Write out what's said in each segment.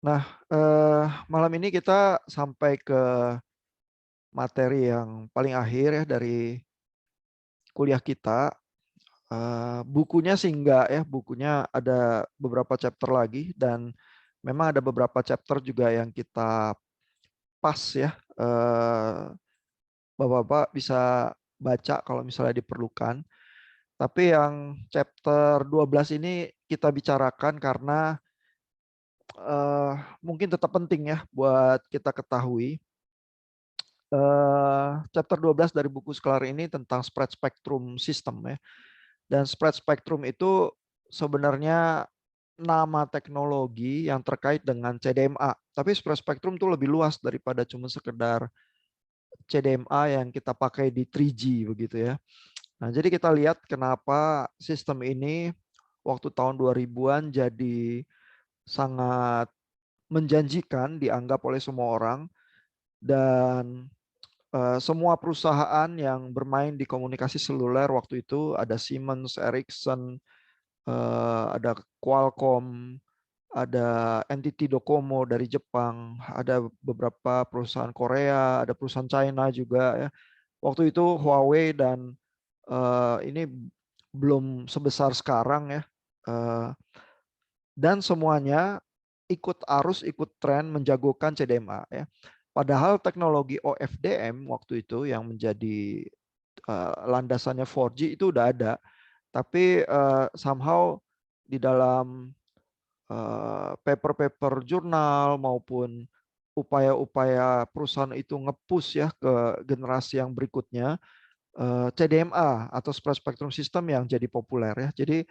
Nah, malam ini kita sampai ke materi yang paling akhir ya dari kuliah kita. Bukunya sih enggak ya, bukunya ada beberapa chapter lagi dan memang ada beberapa chapter juga yang kita pas ya. Bapak-bapak bisa baca kalau misalnya diperlukan. Tapi yang chapter 12 ini kita bicarakan karena mungkin tetap penting ya buat kita ketahui. Chapter 12 dari buku Sklar ini tentang spread spectrum system ya. Dan spread spectrum itu sebenarnya nama teknologi yang terkait dengan CDMA. Tapi spread spectrum itu lebih luas daripada cuma sekedar CDMA yang kita pakai di 3G begitu ya. Nah, jadi kita lihat kenapa sistem ini waktu tahun 2000-an jadi sangat menjanjikan dianggap oleh semua orang dan semua perusahaan yang bermain di komunikasi seluler waktu itu ada Siemens, Ericsson, ada Qualcomm, ada NTT Docomo dari Jepang, ada beberapa perusahaan Korea, ada perusahaan China juga ya. Waktu itu Huawei dan ini belum sebesar sekarang ya. Dan semuanya ikut arus, ikut tren menjagokan CDMA ya. Padahal teknologi OFDM waktu itu yang menjadi landasannya 4G itu udah ada, tapi somehow di dalam paper-paper jurnal maupun upaya-upaya perusahaan itu nge-push ya ke generasi yang berikutnya, CDMA atau spread spectrum system yang jadi populer ya. Jadi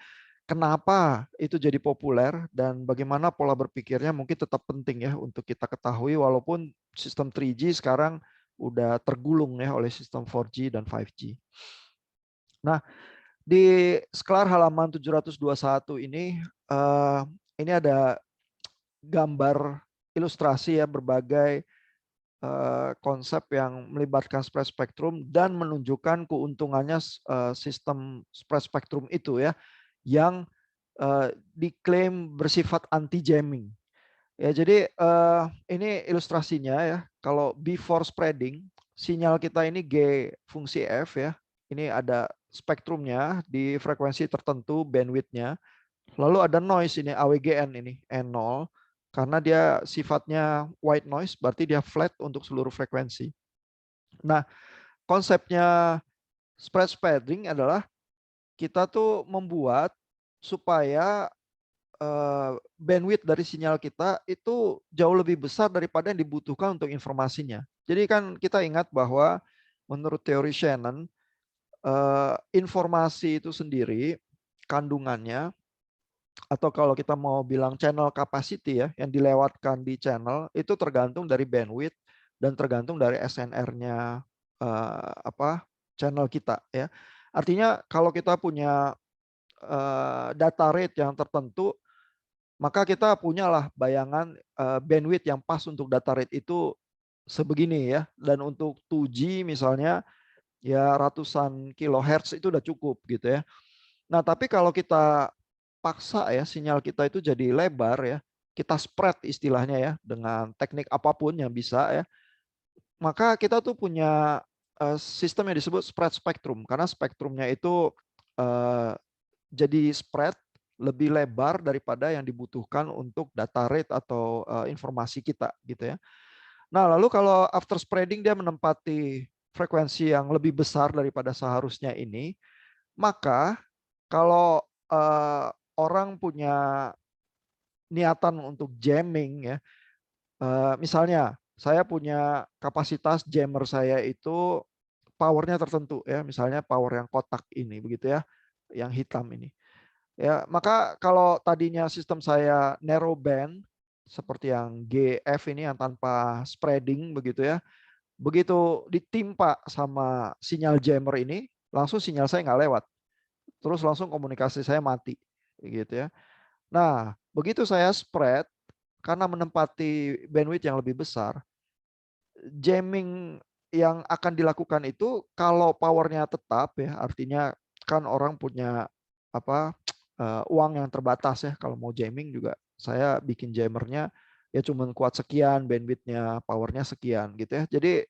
kenapa itu jadi populer dan bagaimana pola berpikirnya mungkin tetap penting ya untuk kita ketahui walaupun sistem 3G sekarang udah tergulung ya oleh sistem 4G dan 5G. Nah, di Sklar halaman 721 ini ada gambar ilustrasi ya berbagai konsep yang melibatkan spread spectrum dan menunjukkan keuntungannya sistem spread spectrum itu ya yang diklaim bersifat anti jamming. Ya, jadi ini ilustrasinya ya. Kalau before spreading, sinyal kita ini G fungsi F ya. Ini ada spektrumnya di frekuensi tertentu bandwidth-nya. Lalu ada noise ini AWGN ini N0 karena dia sifatnya white noise berarti dia flat untuk seluruh frekuensi. Nah, konsepnya spread spreading adalah kita tuh membuat supaya bandwidth dari sinyal kita itu jauh lebih besar daripada yang dibutuhkan untuk informasinya. Jadi kan kita ingat bahwa menurut teori Shannon, informasi itu sendiri kandungannya atau kalau kita mau bilang channel capacity ya yang dilewatkan di channel itu tergantung dari bandwidth dan tergantung dari SNR-nya channel kita ya. Artinya kalau kita punya data rate yang tertentu maka kita punyalah bayangan bandwidth yang pas untuk data rate itu sebegini ya. Dan untuk 2G misalnya ya ratusan kilohertz itu udah cukup gitu ya. Nah, tapi kalau kita paksa ya sinyal kita itu jadi lebar ya, kita spread istilahnya ya dengan teknik apapun yang bisa ya, maka kita tuh punya sistem yang disebut spread spectrum karena spektrumnya itu eh, jadi spread lebih lebar daripada yang dibutuhkan untuk data rate atau informasi kita gitu ya. Nah, lalu kalau after spreading dia menempati frekuensi yang lebih besar daripada seharusnya ini, maka kalau orang punya niatan untuk jamming ya, misalnya saya punya kapasitas jammer saya itu powernya tertentu ya, misalnya power yang kotak ini begitu ya, yang hitam ini. Ya, maka kalau tadinya sistem saya narrow band seperti yang GF ini yang tanpa spreading begitu ya, begitu ditimpa sama sinyal jammer ini, langsung sinyal saya nggak lewat, terus langsung komunikasi saya mati, gitu ya. Nah, begitu saya spread karena menempati bandwidth yang lebih besar, jamming yang akan dilakukan itu kalau powernya tetap ya, artinya kan orang punya uang yang terbatas ya. Kalau mau jamming juga saya bikin jammernya ya cuman kuat sekian, bandwidth-nya, powernya sekian gitu ya. Jadi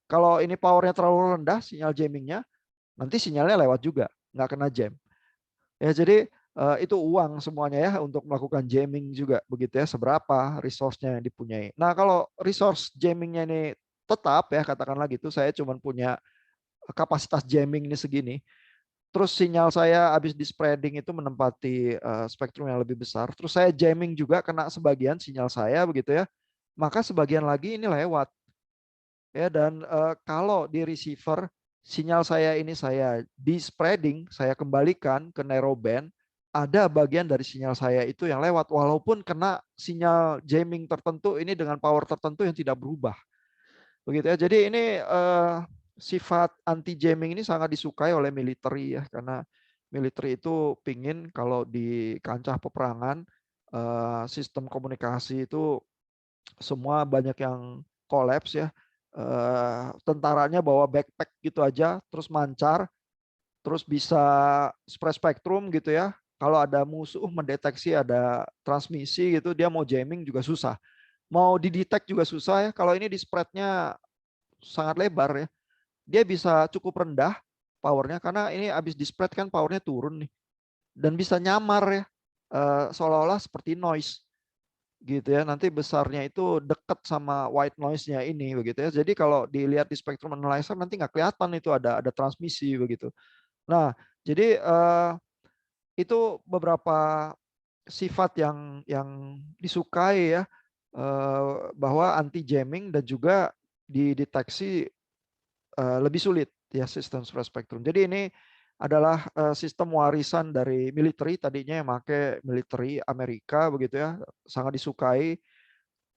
kalau ini powernya terlalu rendah sinyal jammingnya, nanti sinyalnya lewat juga, nggak kena jam. Ya jadi itu uang semuanya ya untuk melakukan jamming juga begitu ya, seberapa resource-nya yang dipunyai. Nah kalau resource jammingnya ini tetap ya katakanlah gitu, saya cuma punya kapasitas jamming ini segini, terus sinyal saya habis di spreading itu menempati spektrum yang lebih besar, terus saya jamming juga kena sebagian sinyal saya begitu ya, maka sebagian lagi ini lewat ya. Dan kalau di receiver sinyal saya ini saya di spreading, saya kembalikan ke narrowband, ada bagian dari sinyal saya itu yang lewat walaupun kena sinyal jamming tertentu ini dengan power tertentu yang tidak berubah begitu ya. Jadi ini sifat anti jamming ini sangat disukai oleh militer ya, karena militer itu pingin kalau di kancah peperangan sistem komunikasi itu semua banyak yang kolaps ya. Tentaranya bawa backpack gitu aja, terus mancar, terus bisa spread spektrum gitu ya. Kalau ada musuh mendeteksi ada transmisi gitu, dia mau jamming juga susah. Mau didetect juga susah ya. Kalau ini di spreadnya sangat lebar ya. Dia bisa cukup rendah powernya karena ini habis di spread kan powernya turun nih. Dan bisa nyamar ya. Seolah-olah seperti noise gitu ya, nanti besarnya itu dekat sama white noise-nya ini begitu ya. Jadi kalau dilihat di spectrum analyzer nanti nggak kelihatan itu ada transmisi begitu. Nah, jadi itu beberapa sifat yang disukai ya, bahwa anti jamming dan juga dideteksi lebih sulit ya sistem spread spectrum. Jadi ini adalah sistem warisan dari militer, tadinya yang pakai militer Amerika begitu ya, sangat disukai.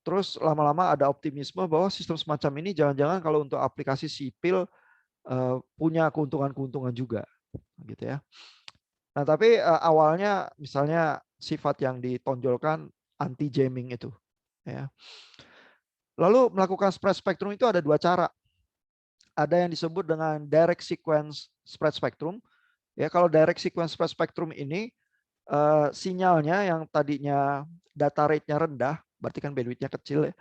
Terus lama-lama ada optimisme bahwa sistem semacam ini jangan-jangan kalau untuk aplikasi sipil punya keuntungan-keuntungan juga, gitu ya. Nah, tapi awalnya misalnya sifat yang ditonjolkan anti jamming itu, ya. Lalu melakukan spread spectrum itu ada dua cara. Ada yang disebut dengan direct sequence spread spectrum. Ya, kalau direct sequence spread spectrum ini sinyalnya yang tadinya data rate-nya rendah, berarti kan bandwidth-nya kecil ya,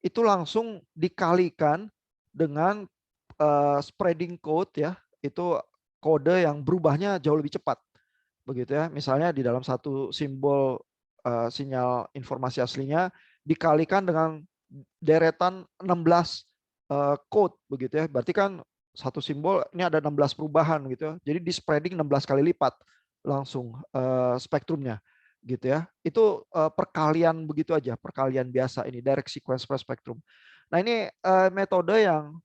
itu langsung dikalikan dengan spreading code ya, itu kode yang berubahnya jauh lebih cepat begitu ya. Misalnya di dalam satu simbol sinyal informasi aslinya dikalikan dengan deretan 16 code begitu ya. Berarti kan satu simbol ini ada 16 perubahan gitu ya. Jadi di spreading 16 kali lipat langsung spektrumnya gitu ya. Itu perkalian begitu aja, perkalian biasa ini direct sequence per spektrum. Nah, ini metode yang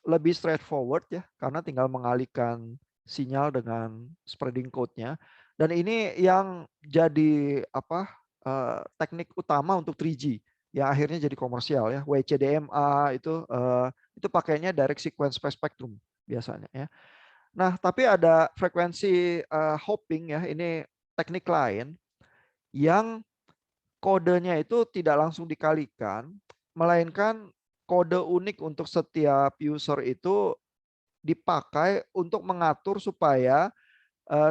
lebih straightforward ya, karena tinggal mengalihkan sinyal dengan spreading code-nya. Dan ini yang jadi apa teknik utama untuk 3G yang akhirnya jadi komersial ya. WCDMA itu pakainya direct sequence per spectrum biasanya ya. Nah, tapi ada frekuensi hopping ya, ini teknik lain yang kodenya itu tidak langsung dikalikan, melainkan kode unik untuk setiap user itu dipakai untuk mengatur supaya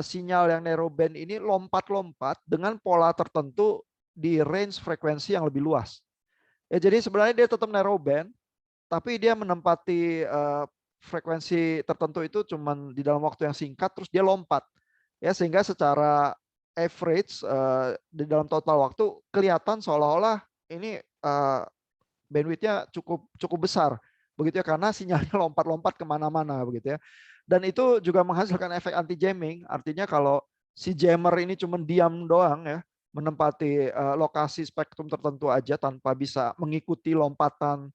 sinyal yang narrowband ini lompat-lompat dengan pola tertentu di range frekuensi yang lebih luas. Ya, jadi sebenarnya dia tetap narrowband, tapi dia menempati frekuensi tertentu itu cuman di dalam waktu yang singkat, terus dia lompat. Ya, sehingga secara average di dalam total waktu kelihatan seolah-olah ini bandwidth-nya cukup besar begitu ya, karena sinyalnya lompat-lompat kemana-mana begitu ya. Dan itu juga menghasilkan efek anti jamming, artinya kalau si jammer ini cuma diam doang ya, menempati lokasi spektrum tertentu aja tanpa bisa mengikuti lompatan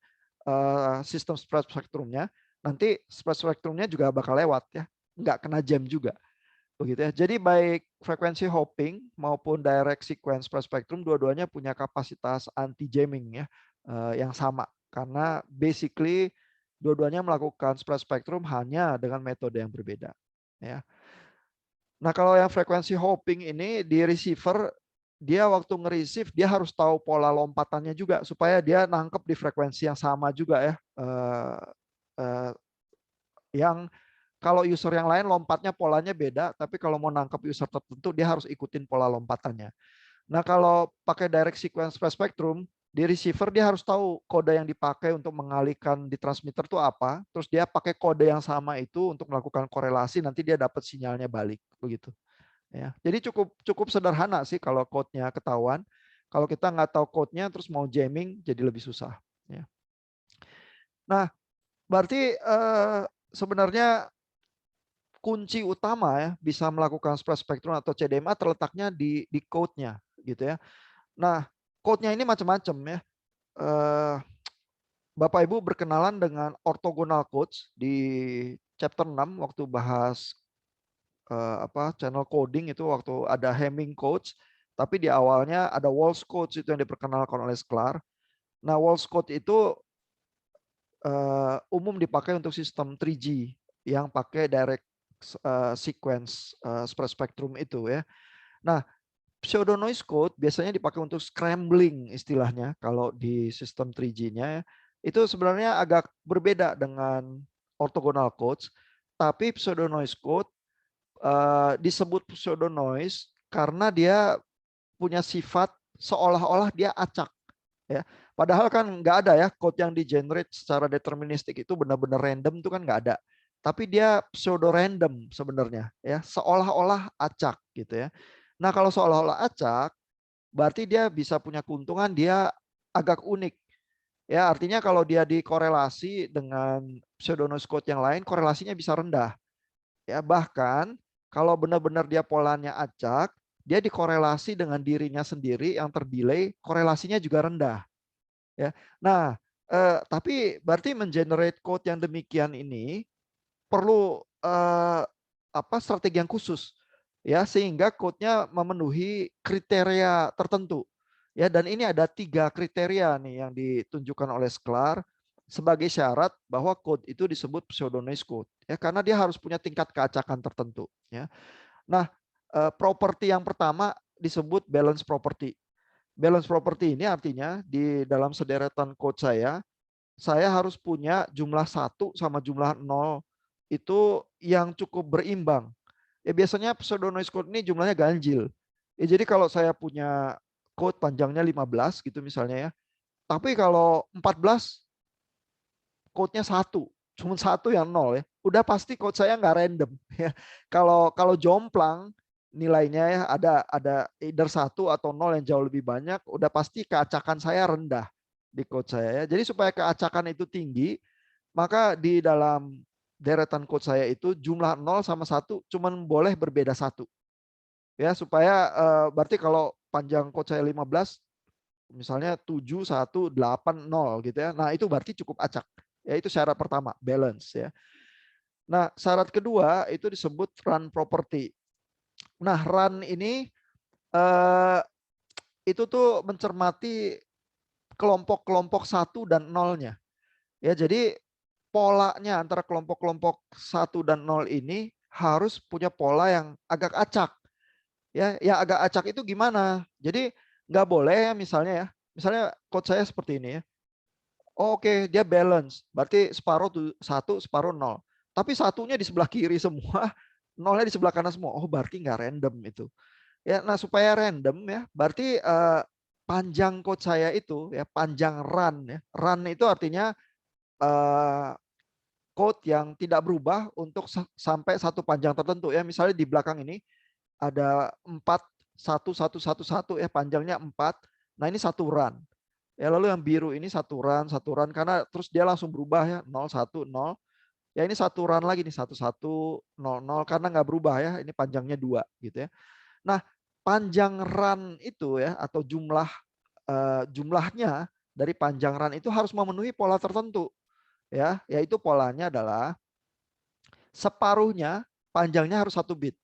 sistem spread spektrumnya, nanti spread spektrumnya juga bakal lewat ya, nggak kena jam juga begitu ya. Jadi baik frekuensi hopping maupun direct sequence spread spectrum dua-duanya punya kapasitas anti jamming ya, yang sama, karena basically dua-duanya melakukan spread spectrum hanya dengan metode yang berbeda ya. Nah, kalau yang frekuensi hopping ini di receiver, dia waktu nge-receive dia harus tahu pola lompatannya juga supaya dia nangkep di frekuensi yang sama juga ya. Yang kalau user yang lain lompatnya polanya beda, tapi kalau mau nangkep user tertentu dia harus ikutin pola lompatannya. Nah, kalau pakai direct sequence spread spectrum, Di receiver dia harus tahu kode yang dipakai untuk mengalihkan di transmitter itu apa, terus dia pakai kode yang sama itu untuk melakukan korelasi, nanti dia dapat sinyalnya balik begitu. Ya, jadi cukup cukup sederhana sih kalau code-nya ketahuan. Kalau kita nggak tahu code-nya terus mau jamming jadi lebih susah. Ya. Nah, berarti sebenarnya kunci utama ya bisa melakukan spread spectrum atau CDMA terletaknya di code-nya gitu ya. Nah, code-nya ini macam-macam ya. Eh, Bapak Ibu berkenalan dengan orthogonal codes di chapter 6 waktu bahas channel coding itu waktu ada Hamming codes, tapi di awalnya ada Walsh codes itu yang diperkenalkan oleh Sklar. Nah, Walsh code itu umum dipakai untuk sistem 3G yang pakai direct sequence spread spectrum itu ya. Nah, pseudo noise code biasanya dipakai untuk scrambling istilahnya kalau di sistem 3G-nya. Itu sebenarnya agak berbeda dengan orthogonal codes, tapi pseudo noise code disebut pseudo noise karena dia punya sifat seolah-olah dia acak ya. Padahal kan nggak ada ya code yang di generate secara deterministik itu benar-benar random itu kan nggak ada. Tapi dia pseudo random sebenarnya ya, seolah-olah acak gitu ya. Nah, kalau seolah-olah acak berarti dia bisa punya keuntungan dia agak unik. Ya, artinya kalau dia dikorelasi dengan pseudonoise code yang lain, korelasinya bisa rendah. Ya, bahkan kalau benar-benar dia polanya acak, dia dikorelasi dengan dirinya sendiri yang terdelay, korelasinya juga rendah. Ya. Nah, tapi berarti mengenerate code yang demikian ini perlu strategi yang khusus ya sehingga code-nya memenuhi kriteria tertentu ya, dan ini ada 3 kriteria nih yang ditunjukkan oleh Sklar sebagai syarat bahwa code itu disebut pseudonoise code ya, karena dia harus punya tingkat keacakan tertentu ya. Nah, properti yang pertama disebut balance property. Balance property ini artinya di dalam sederetan code saya harus punya jumlah 1 sama jumlah 0 itu yang cukup berimbang. Ya, biasanya pseudonoise code ini jumlahnya ganjil. Ya, jadi kalau saya punya code panjangnya 15 gitu misalnya ya. Tapi kalau 14 code-nya 1, cuma 1 yang 0 ya. Udah pasti code saya nggak random ya. Kalau jomplang nilainya ya ada either 1 atau 0 yang jauh lebih banyak, udah pasti keacakan saya rendah di code saya ya. Jadi supaya keacakan itu tinggi, maka di dalam deretan code saya itu jumlah 0 sama 1 cuman boleh berbeda 1. Ya, supaya berarti kalau panjang code saya 15 misalnya 7 1 8 0 gitu ya. Nah, itu berarti cukup acak. Ya, itu syarat pertama, balance ya. Nah, syarat kedua itu disebut run property. Nah, run ini itu tuh mencermati kelompok-kelompok 1 dan 0-nya. Ya, jadi polanya antara kelompok-kelompok 1 dan 0 ini harus punya pola yang agak acak. Ya, yang agak acak itu gimana? Jadi nggak boleh ya misalnya code saya seperti ini ya. Oh, oke, dia balance. Berarti separuh 1, separuh 0. Tapi satunya di sebelah kiri semua, nolnya di sebelah kanan semua. Oh, berarti nggak random itu. Ya, nah supaya random ya, berarti panjang code saya itu ya, panjang run ya. Run itu artinya code yang tidak berubah untuk sampai satu panjang tertentu ya. Misalnya di belakang ini ada 4 1 1 1 1 ya, panjangnya 4. Nah, ini satu run. Ya, lalu yang biru ini satu run karena terus dia langsung berubah ya, 0 1 0. Ya, ini satu run lagi nih, 1 1 0 0 karena nggak berubah ya, ini panjangnya 2 gitu ya. Nah, panjang run itu ya atau jumlahnya dari panjang run itu harus memenuhi pola tertentu ya, yaitu polanya adalah separuhnya panjangnya harus 1 bit.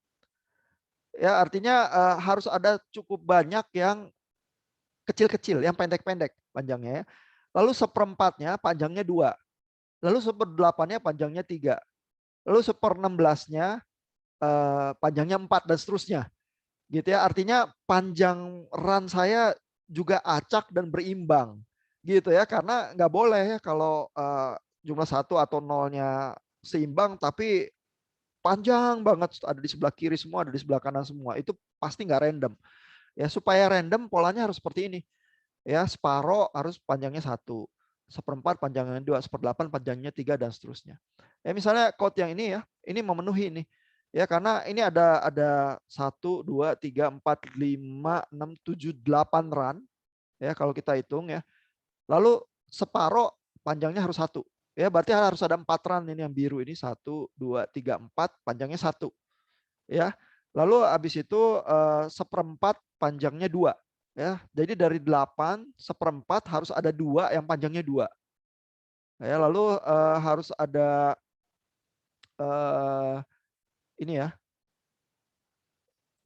Ya, artinya harus ada cukup banyak yang kecil-kecil, yang pendek-pendek panjangnya ya. Lalu seperempatnya panjangnya 2. Lalu seperdelapannya panjangnya 3. Lalu 1/16-nya panjangnya 4 dan seterusnya. Gitu ya. Artinya panjang run saya juga acak dan berimbang. Gitu ya. Karena nggak boleh ya kalau jumlah 1 atau 0-nya seimbang tapi panjang banget, ada di sebelah kiri semua, ada di sebelah kanan semua. Itu pasti nggak random. Ya, supaya random polanya harus seperti ini. Ya, separuh harus panjangnya 1, seperempat panjangnya 2, seperdelapan panjangnya 3 dan seterusnya. Ya misalnya code yang ini ya, ini memenuhi ini. Ya karena ini ada 1, 2, 3, 4, 5, 6, 7, 8 run ya kalau kita hitung ya. Lalu separuh panjangnya harus 1. Ya berarti harus ada 4 run ini yang biru ini 1, 2, 3, 4 panjangnya 1. Ya. Lalu habis itu seperempat panjangnya 2. Ya, jadi dari 8 seperempat harus ada 2 yang panjangnya 2. Ya, lalu harus ada ini ya.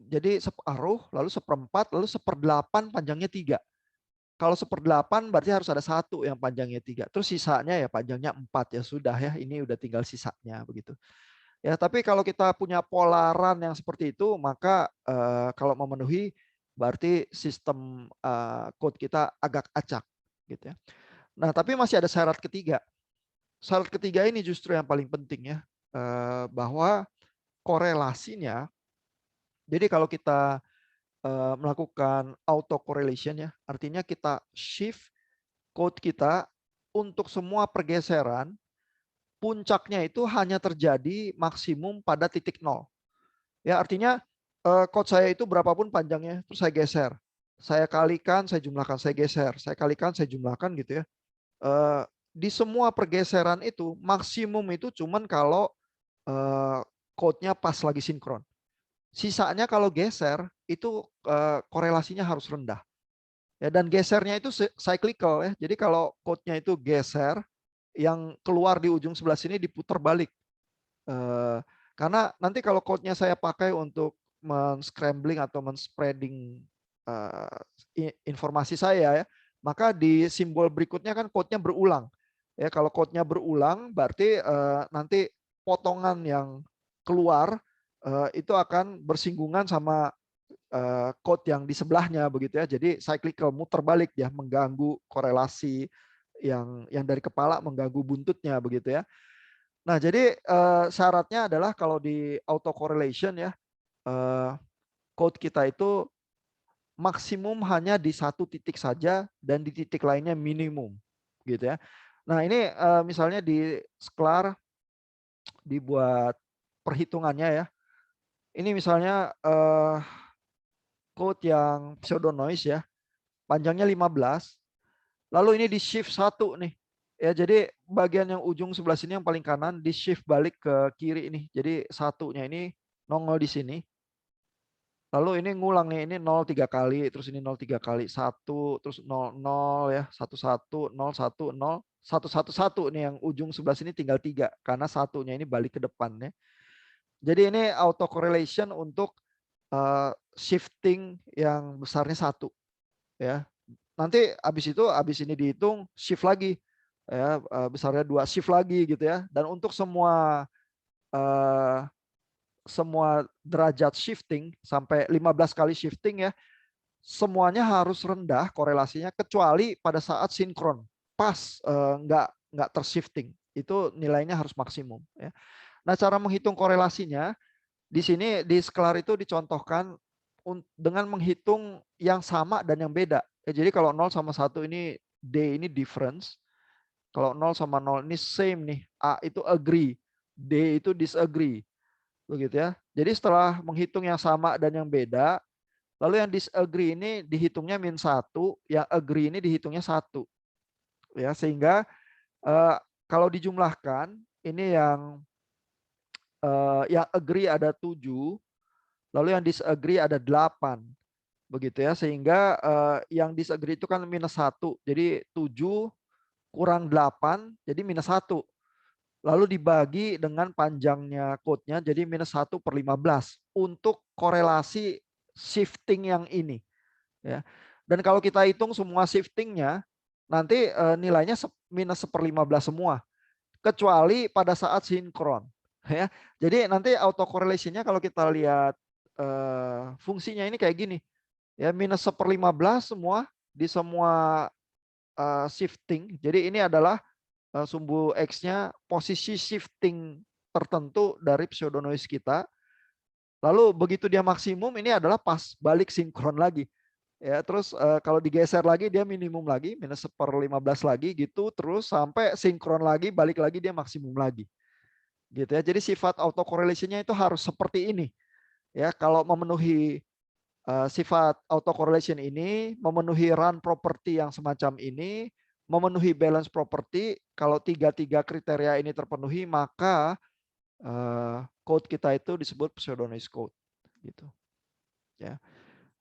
Jadi separuh, lalu seperempat, lalu seperdelapan panjangnya 3. Kalau seperdelapan berarti harus ada 1 yang panjangnya 3. Terus sisanya ya panjangnya 4 ya sudah ya. Ini udah tinggal sisanya begitu. Ya, tapi kalau kita punya polaran yang seperti itu, maka kalau memenuhi berarti sistem code kita agak acak gitu ya. Nah, tapi masih ada syarat ketiga. Syarat ketiga ini justru yang paling penting ya, bahwa korelasinya. Jadi kalau kita melakukan auto correlation ya, artinya kita shift code kita untuk semua pergeseran, puncaknya itu hanya terjadi maksimum pada titik 0. Ya, artinya code saya itu berapapun panjangnya, terus saya geser. Saya kalikan, saya jumlahkan, saya geser. Saya kalikan, saya jumlahkan gitu ya. Di semua pergeseran itu maksimum itu cuman kalau code-nya pas lagi sinkron. Sisanya kalau geser itu korelasinya harus rendah. Ya, dan gesernya itu cyclical ya. Jadi kalau code-nya itu geser, yang keluar di ujung sebelah sini diputar balik. Karena nanti kalau code-nya saya pakai untuk men-scrambling atau men-spreading informasi saya ya, maka di simbol berikutnya kan code-nya berulang. Ya, kalau code-nya berulang berarti nanti potongan yang keluar itu akan bersinggungan sama code yang di sebelahnya begitu ya. Jadi cyclical, muter balik ya, mengganggu korelasi yang dari kepala mengganggu buntutnya begitu ya. Nah, jadi syaratnya adalah kalau di auto correlation ya, code kita itu maksimum hanya di satu titik saja dan di titik lainnya minimum, gitu ya. Nah, ini misalnya di Sklar dibuat perhitungannya ya. Ini misalnya code yang pseudonoise ya, panjangnya 15, lalu ini di shift 1 nih. Ya, jadi bagian yang ujung sebelah sini yang paling kanan di shift balik ke kiri ini. Jadi satunya ini nongol di sini. Lalu ini ngulang nih, ini 0 3 kali, terus ini 0 3 kali, 1, terus 0 0 ya, 1 1 0 1 0 1 1 1 nih yang ujung sebelah sini tinggal 3 karena satunya ini balik ke depan ya. Jadi ini auto correlation untuk shifting yang besarnya 1 ya. Nanti habis ini dihitung shift lagi ya, besarnya 2 shift lagi gitu ya. Dan untuk semua derajat shifting sampai 15 kali shifting ya, semuanya harus rendah korelasinya kecuali pada saat sinkron. Pas nggak tershifting. Itu nilainya harus maksimum ya. Nah, cara menghitung korelasinya di sini di Sklar itu dicontohkan dengan menghitung yang sama dan yang beda. Ya, jadi kalau 0 sama 1 ini D ini difference. Kalau 0 sama 0 ini same nih. A itu agree. D itu disagree. Begitu ya. Jadi setelah menghitung yang sama dan yang beda, lalu yang disagree ini dihitungnya -1, yang agree ini dihitungnya 1. Ya, sehingga kalau dijumlahkan ini yang agree ada 7, lalu yang disagree ada 8. Begitu ya, sehingga yang disagree itu kan -1. Jadi 7 kurang 8 jadi -1. Lalu dibagi dengan panjangnya code-nya jadi -1/15 untuk korelasi shifting yang ini ya. Dan kalau kita hitung semua shiftingnya nanti nilainya -1/15 semua kecuali pada saat sinkron ya. Jadi nanti auto correlation-nya kalau kita lihat fungsinya ini kayak gini ya, -1/15 semua di semua shifting. Jadi ini adalah sumbu X-nya posisi shifting tertentu dari pseudonoise kita. Lalu begitu dia maksimum ini adalah pas balik sinkron lagi. Ya, terus kalau digeser lagi dia minimum lagi, minus 1/15 lagi gitu, terus sampai sinkron lagi, balik lagi dia maksimum lagi. Gitu ya. Jadi sifat autocorrelation-nya itu harus seperti ini. Ya, kalau memenuhi sifat autocorrelation ini, memenuhi run property yang semacam ini, memenuhi balance property, kalau tiga kriteria ini terpenuhi, maka code kita itu disebut pseudonymous code gitu ya.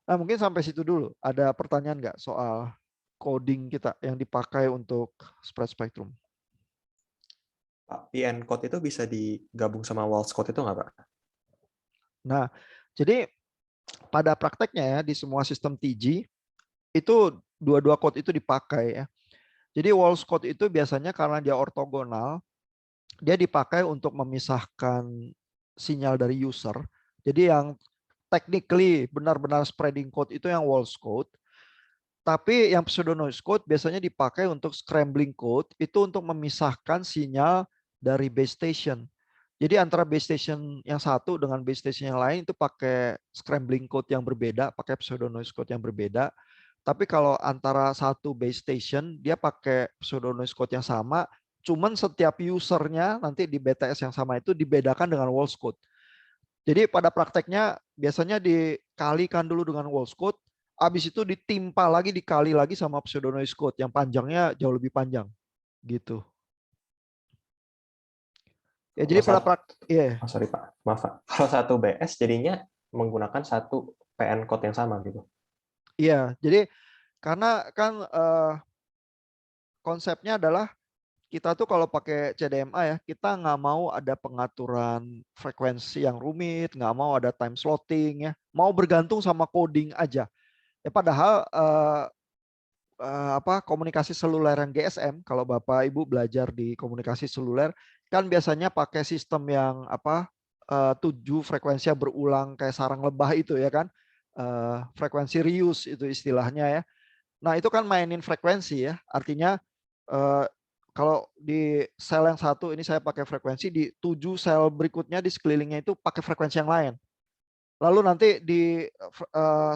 Nah, mungkin sampai situ dulu. Ada pertanyaan nggak soal coding kita yang dipakai untuk spread spectrum? Pak, PN code itu bisa digabung sama Waltz code itu nggak, Pak? Nah, jadi pada prakteknya ya di semua sistem TG itu dua-dua code itu dipakai ya. Jadi Waltz code itu biasanya karena dia ortogonal, dia dipakai untuk memisahkan sinyal dari user. Jadi yang technically benar-benar spreading code itu yang Waltz code. Tapi yang pseudonymous code biasanya dipakai untuk scrambling code, itu untuk memisahkan sinyal dari base station. Jadi antara base station yang satu dengan base station yang lain itu pakai scrambling code yang berbeda, pakai pseudonymous code yang berbeda. Tapi kalau antara satu base station dia pakai pseudonymous code yang sama, cuman setiap usernya nanti di BTS yang sama itu dibedakan dengan Waltz code. Jadi pada prakteknya biasanya dikalikan dulu dengan Waltz code, habis itu ditimpa lagi, dikali lagi sama pseudonymous code yang panjangnya jauh lebih panjang gitu. Ya Kalau jadi pada satu, iya. oh, sorry Pak, maaf Pak. Kalau satu BS jadinya menggunakan satu PN code yang sama gitu. Iya, jadi karena kan konsepnya adalah kita tuh kalau pakai CDMA ya, kita nggak mau ada pengaturan frekuensi yang rumit, nggak mau ada time slotting ya, mau bergantung sama coding aja. Ya padahal komunikasi seluler yang GSM, kalau Bapak Ibu belajar di komunikasi seluler kan biasanya pakai sistem yang 7 frekuensi yang berulang kayak sarang lebah itu ya kan. Frekuensi reuse itu istilahnya ya. Nah, itu kan mainin frekuensi ya. Artinya kalau di sel yang satu ini saya pakai frekuensi, di 7 sel berikutnya di sekelilingnya itu pakai frekuensi yang lain. Lalu nanti di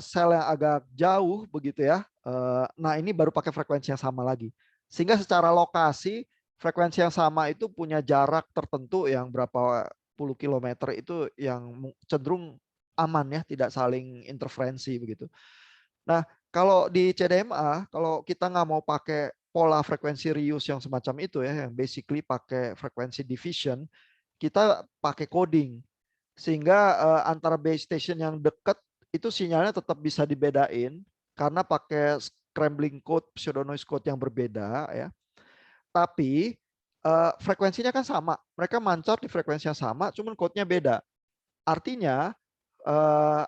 sel yang agak jauh begitu ya. Nah, ini baru pakai frekuensi yang sama lagi. Sehingga secara lokasi frekuensi yang sama itu punya jarak tertentu yang berapa puluh kilometer itu yang cenderung aman ya, tidak saling interferensi begitu. Nah, kalau di CDMA, kalau kita nggak mau pakai pola frekuensi reuse yang semacam itu ya, yang basically pakai frekuensi division, kita pakai coding. Sehingga antara base station yang dekat itu sinyalnya tetap bisa dibedain karena pakai scrambling code, pseudonymous code yang berbeda ya. Tapi frekuensinya kan sama. Mereka mancar di frekuensi yang sama, cuman code-nya beda. Artinya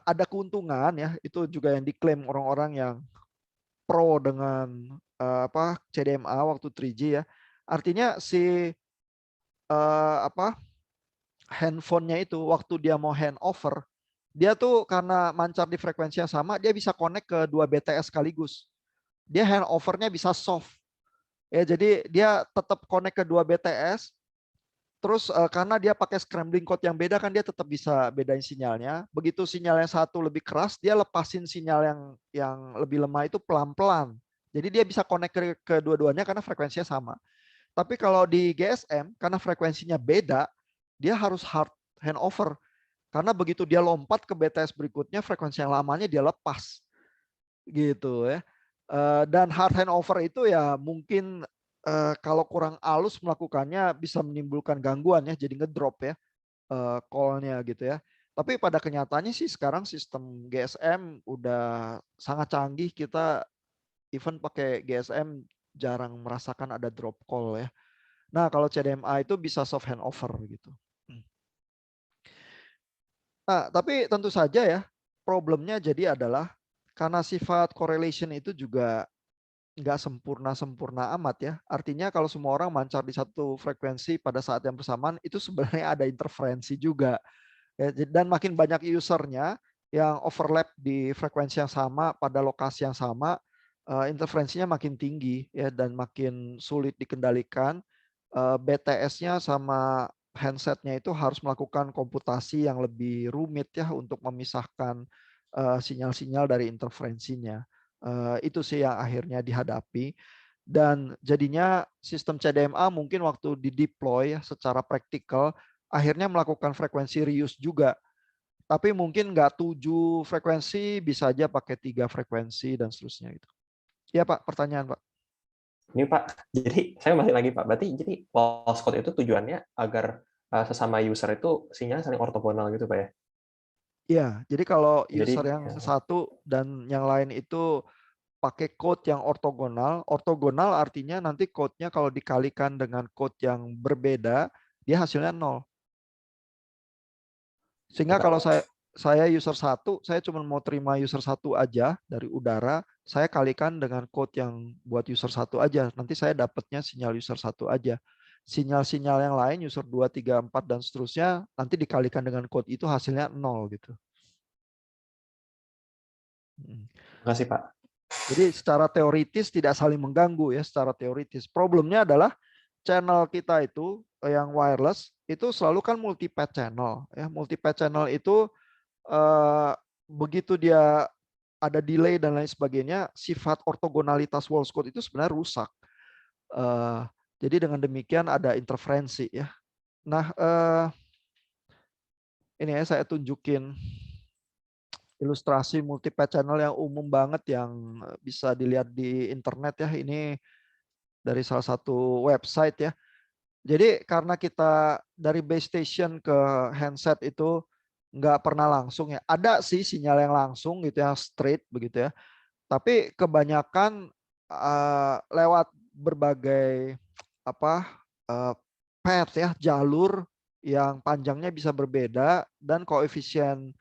ada keuntungan ya, itu juga yang diklaim orang-orang yang pro dengan CDMA waktu 3G ya. Artinya si handphonenya itu waktu dia mau handover, dia tuh karena mancar di frekuensi yang sama, dia bisa connect ke 2 BTS sekaligus. Dia handovernya bisa soft. Ya, jadi dia tetap connect ke 2 BTS. Terus karena dia pakai scrambling code yang beda kan dia tetap bisa bedain sinyalnya. Begitu sinyal yang satu lebih keras, dia lepasin sinyal yang lebih lemah itu pelan-pelan. Jadi dia bisa connect ke dua-duanya karena frekuensinya sama. Tapi kalau di GSM karena frekuensinya beda, dia harus hard handover. Karena begitu dia lompat ke BTS berikutnya, frekuensi yang lamanya dia lepas. Gitu ya. Dan hard handover itu ya mungkin kalau kurang halus melakukannya bisa menimbulkan gangguan ya, jadi ngedrop ya call-nya gitu ya. Tapi pada kenyataannya sih sekarang sistem GSM udah sangat canggih, kita even pakai GSM jarang merasakan ada drop call ya. Nah, kalau CDMA itu bisa soft handover gitu. Nah, tapi tentu saja ya, problemnya jadi adalah karena sifat correlation itu juga nggak sempurna-sempurna amat ya. Artinya kalau semua orang mancar di satu frekuensi pada saat yang bersamaan, itu sebenarnya ada interferensi juga. Ya, dan makin banyak usernya yang overlap di frekuensi yang sama pada lokasi yang sama, interferensinya makin tinggi ya dan makin sulit dikendalikan. BTS-nya sama handsetnya itu harus melakukan komputasi yang lebih rumit ya untuk memisahkan sinyal-sinyal dari interferensinya. Itu sih yang akhirnya dihadapi. Dan jadinya sistem CDMA mungkin waktu di-deploy secara praktikal akhirnya melakukan frekuensi reuse juga. Tapi mungkin nggak 7 frekuensi, bisa aja pakai 3 frekuensi dan seterusnya gitu. Ya Pak, pertanyaan Pak. Ini Pak, jadi saya masih lagi Pak. Berarti jadi loss code itu tujuannya agar sesama user itu sinyal saling ortogonal gitu Pak ya? Iya, jadi kalau Jadi user yang satu dan yang lain itu pakai code yang ortogonal, ortogonal artinya nanti code-nya kalau dikalikan dengan code yang berbeda, dia hasilnya 0. Sehingga kalau saya user satu, saya cuma mau terima user satu aja dari udara, saya kalikan dengan code yang buat user satu aja. Nanti saya dapatnya sinyal user satu aja. Sinyal-sinyal yang lain, user 2, 3, 4, dan seterusnya, nanti dikalikan dengan code itu hasilnya 0 gitu. Terima kasih Pak. Jadi secara teoritis tidak saling mengganggu ya, secara teoritis. Problemnya adalah channel kita itu yang wireless itu selalu kan multi path channel ya. Multi path channel itu begitu dia ada delay dan lain sebagainya, sifat ortogonalitas Morse code itu sebenarnya rusak. Jadi dengan demikian ada interferensi ya. Nah, ini ya saya tunjukin ilustrasi multi path channel yang umum banget yang bisa dilihat di internet ya. Ini dari salah satu website ya. Jadi karena kita dari base station ke handset itu nggak pernah langsung ya. Ada sih sinyal yang langsung gitu yang straight begitu ya. Tapi kebanyakan lewat berbagai path ya, jalur yang panjangnya bisa berbeda dan koefisien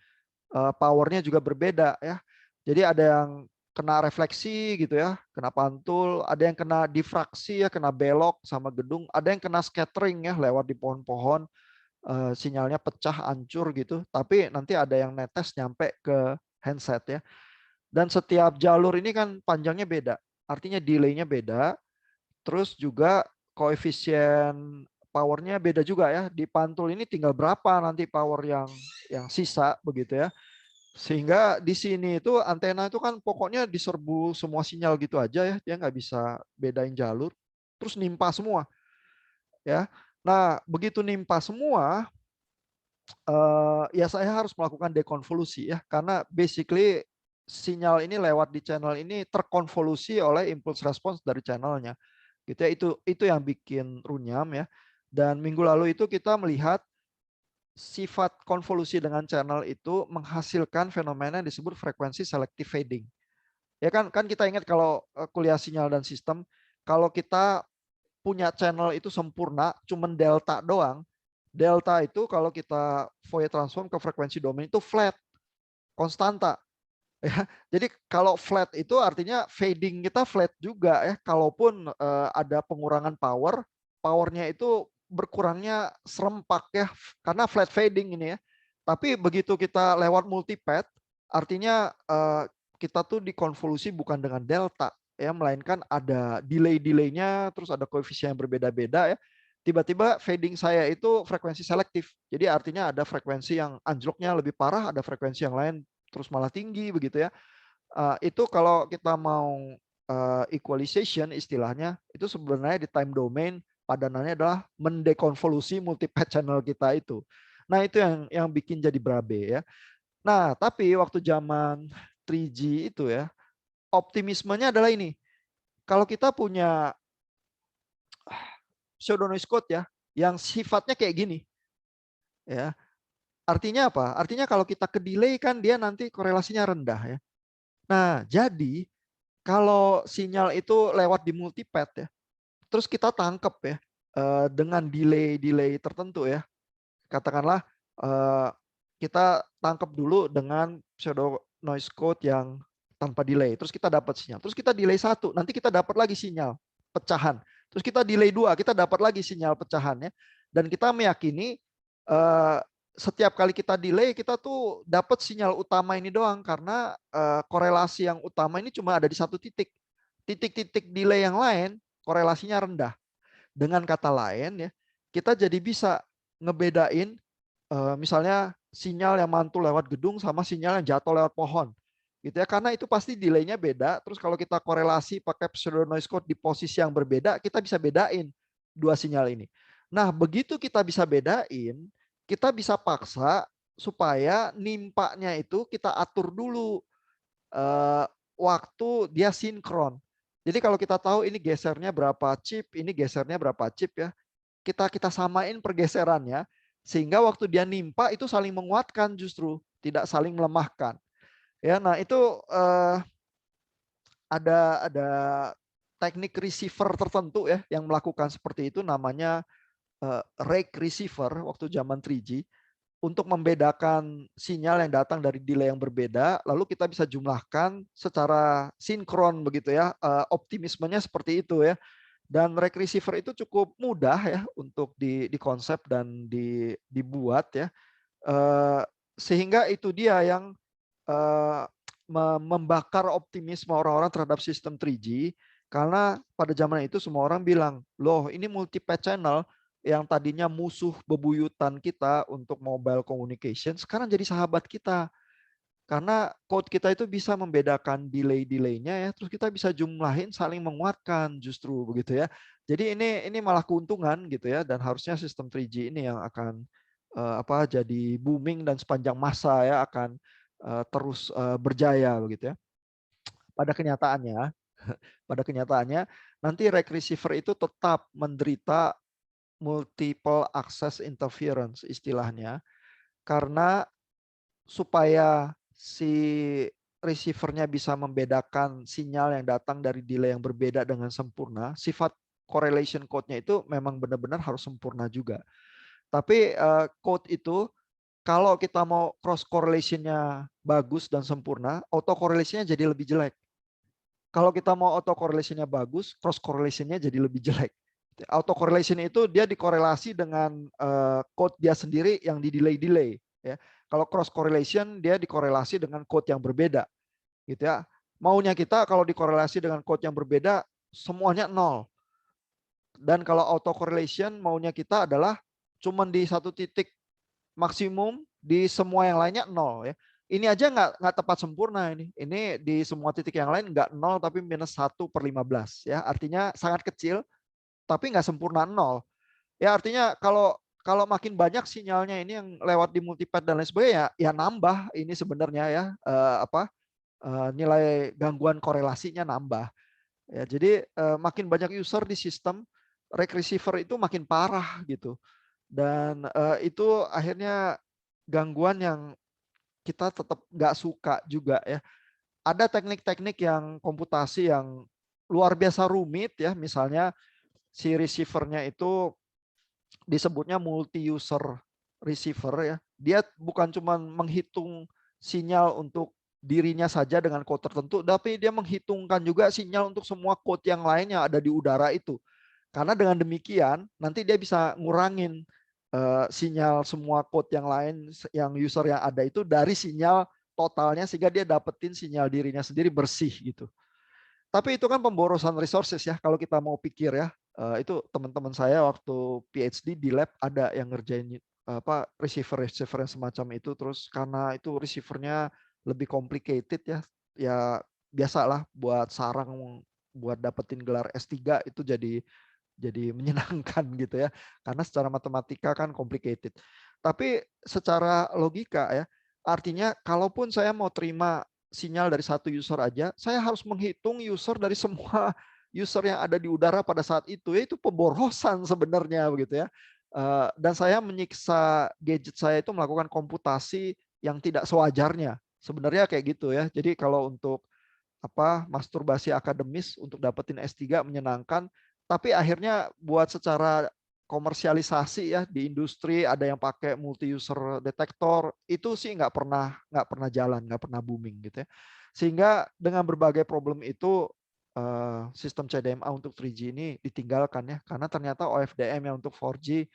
powernya juga berbeda ya. Jadi ada yang kena refleksi gitu ya, kena pantul, ada yang kena difraksi ya, kena belok sama gedung, ada yang kena scattering ya lewat di pohon-pohon, sinyalnya pecah, hancur gitu. Tapi nanti ada yang netes nyampe ke handset ya. Dan setiap jalur ini kan panjangnya beda, artinya delay-nya beda, terus juga koefisien powernya beda juga ya. Di pantul ini tinggal berapa nanti power yang sisa begitu ya. Sehingga di sini itu antena itu kan pokoknya diserbu semua sinyal gitu aja ya, dia nggak bisa bedain jalur, terus nimpa semua ya. Nah begitu nimpa semua, ya saya harus melakukan dekonvolusi ya, karena basically sinyal ini lewat di channel ini terkonvolusi oleh impulse response dari channelnya gitu ya. Itu yang bikin runyam ya. Dan minggu lalu itu kita melihat sifat konvolusi dengan channel itu menghasilkan fenomena yang disebut frekuensi selective fading. Ya kan kita ingat kalau kuliah sinyal dan sistem, kalau kita punya channel itu sempurna, cuman delta doang. Delta itu kalau kita Fourier transform ke frekuensi domain itu flat, konstanta. Ya, jadi kalau flat itu artinya fading kita flat juga ya. Kalaupun ada pengurangan power, powernya itu berkurangnya serempak ya, karena flat fading ini ya. Tapi begitu kita lewat multipath, artinya kita tuh dikonvolusi bukan dengan delta ya, melainkan ada delay-delaynya, terus ada koefisien yang berbeda-beda ya. Tiba-tiba fading saya itu frekuensi selektif. Jadi artinya ada frekuensi yang anjloknya lebih parah, ada frekuensi yang lain terus malah tinggi begitu ya. Itu kalau kita mau equalization istilahnya, itu sebenarnya di time domain padanannya adalah mendekonvolusi multipath channel kita itu. Nah itu yang bikin jadi berabe ya. Nah tapi waktu zaman 3G itu ya, optimismenya adalah ini. Kalau kita punya pseudo noise code ya, yang sifatnya kayak gini, ya, artinya apa? Artinya kalau kita ke delay kan dia nanti korelasinya rendah ya. Nah jadi kalau sinyal itu lewat di multipath ya, terus kita tangkep ya dengan delay tertentu ya. Katakanlah kita tangkep dulu dengan pseudo noise code yang tanpa delay. Terus kita dapat sinyal. Terus kita delay satu, nanti kita dapat lagi sinyal pecahan. Terus kita delay dua, kita dapat lagi sinyal pecahan ya. Dan kita meyakini setiap kali kita delay kita tuh dapat sinyal utama ini doang, karena korelasi yang utama ini cuma ada di satu titik. Titik-titik delay yang lain korelasinya rendah. Dengan kata lain ya, kita jadi bisa ngebedain misalnya sinyal yang mantul lewat gedung sama sinyal yang jatuh lewat pohon gitu ya, karena itu pasti delay-nya beda. Terus kalau kita korelasi pakai pseudo noise code di posisi yang berbeda, kita bisa bedain dua sinyal ini. Nah, begitu kita bisa bedain, kita bisa paksa supaya nimpanya itu kita atur dulu waktu dia sinkron. Jadi kalau kita tahu ini gesernya berapa chip, ini gesernya berapa chip ya, kita samain pergeserannya sehingga waktu dia nimpa itu saling menguatkan justru, tidak saling melemahkan. Ya, nah itu ada teknik receiver tertentu ya yang melakukan seperti itu, namanya rake receiver waktu zaman 3G, untuk membedakan sinyal yang datang dari delay yang berbeda, lalu kita bisa jumlahkan secara sinkron begitu ya, optimismenya seperti itu ya. Dan rake receiver itu cukup mudah ya untuk dikonsep dan dibuat ya, sehingga itu dia yang membakar optimisme orang-orang terhadap sistem 3G, karena pada zaman itu semua orang bilang, loh ini multi patch channel yang tadinya musuh bebuyutan kita untuk mobile communication sekarang jadi sahabat kita, karena code kita itu bisa membedakan delay-delaynya ya, terus kita bisa jumlahin saling menguatkan justru begitu ya. Jadi ini malah keuntungan gitu ya, dan harusnya sistem 3G ini yang akan jadi booming dan sepanjang masa ya akan terus berjaya begitu ya. Pada kenyataannya, pada kenyataannya nanti rake receiver itu tetap menderita multiple access interference istilahnya, karena supaya si receivernya bisa membedakan sinyal yang datang dari delay yang berbeda dengan sempurna, sifat correlation code-nya itu memang benar-benar harus sempurna juga. Tapi code itu kalau kita mau cross correlation-nya bagus dan sempurna, auto correlation-nya jadi lebih jelek. Kalau kita mau auto correlation-nya bagus, cross correlation-nya jadi lebih jelek. Auto correlation itu dia dikorelasi dengan code dia sendiri yang di delay ya. Kalau cross correlation dia dikorelasi dengan code yang berbeda gitu ya. Maunya kita kalau dikorelasi dengan code yang berbeda semuanya nol. Dan kalau auto correlation maunya kita adalah cuman di satu titik maksimum, di semua yang lainnya nol ya. Ini aja nggak tepat sempurna ini. Ini di semua titik yang lain nggak nol tapi minus 1/15 ya. Artinya sangat kecil tapi nggak sempurna nol. Ya artinya kalau kalau makin banyak sinyalnya ini yang lewat di multipath dan lain sebagainya ya nambah ini sebenarnya ya nilai gangguan korelasinya nambah. Ya, jadi makin banyak user di sistem, rake receiver itu makin parah gitu. Dan itu akhirnya gangguan yang kita tetap nggak suka juga ya. Ada teknik-teknik yang komputasi yang luar biasa rumit ya, misalnya si receivernya itu disebutnya multi user receiver ya. Dia bukan cuma menghitung sinyal untuk dirinya saja dengan code tertentu, tapi dia menghitungkan juga sinyal untuk semua code yang lain yang ada di udara itu. Karena dengan demikian nanti dia bisa ngurangin sinyal semua code yang lain yang user yang ada itu dari sinyal totalnya, sehingga dia dapetin sinyal dirinya sendiri bersih gitu. Tapi itu kan pemborosan resources ya kalau kita mau pikir ya. Itu teman-teman saya waktu PhD di lab ada yang ngerjain receiver yang semacam itu, terus karena itu receivernya lebih complicated ya. Ya biasalah buat sarang buat dapetin gelar S3 itu jadi menyenangkan gitu ya. Karena secara matematika kan complicated. Tapi secara logika ya, artinya kalaupun saya mau terima sinyal dari satu user aja, saya harus menghitung user dari semua user yang ada di udara pada saat itu. Ya itu pemborosan sebenarnya begitu ya. Dan saya menyiksa gadget saya itu melakukan komputasi yang tidak sewajarnya. Sebenarnya kayak gitu ya. Jadi kalau untuk masturbasi akademis untuk dapetin S3 menyenangkan, tapi akhirnya buat secara komersialisasi ya di industri ada yang pakai multi user detektor itu sih nggak pernah jalan, nggak pernah booming gitu ya. Sehingga dengan berbagai problem itu sistem CDMA untuk 3G ini ditinggalkan ya, karena ternyata OFDM yang untuk 4G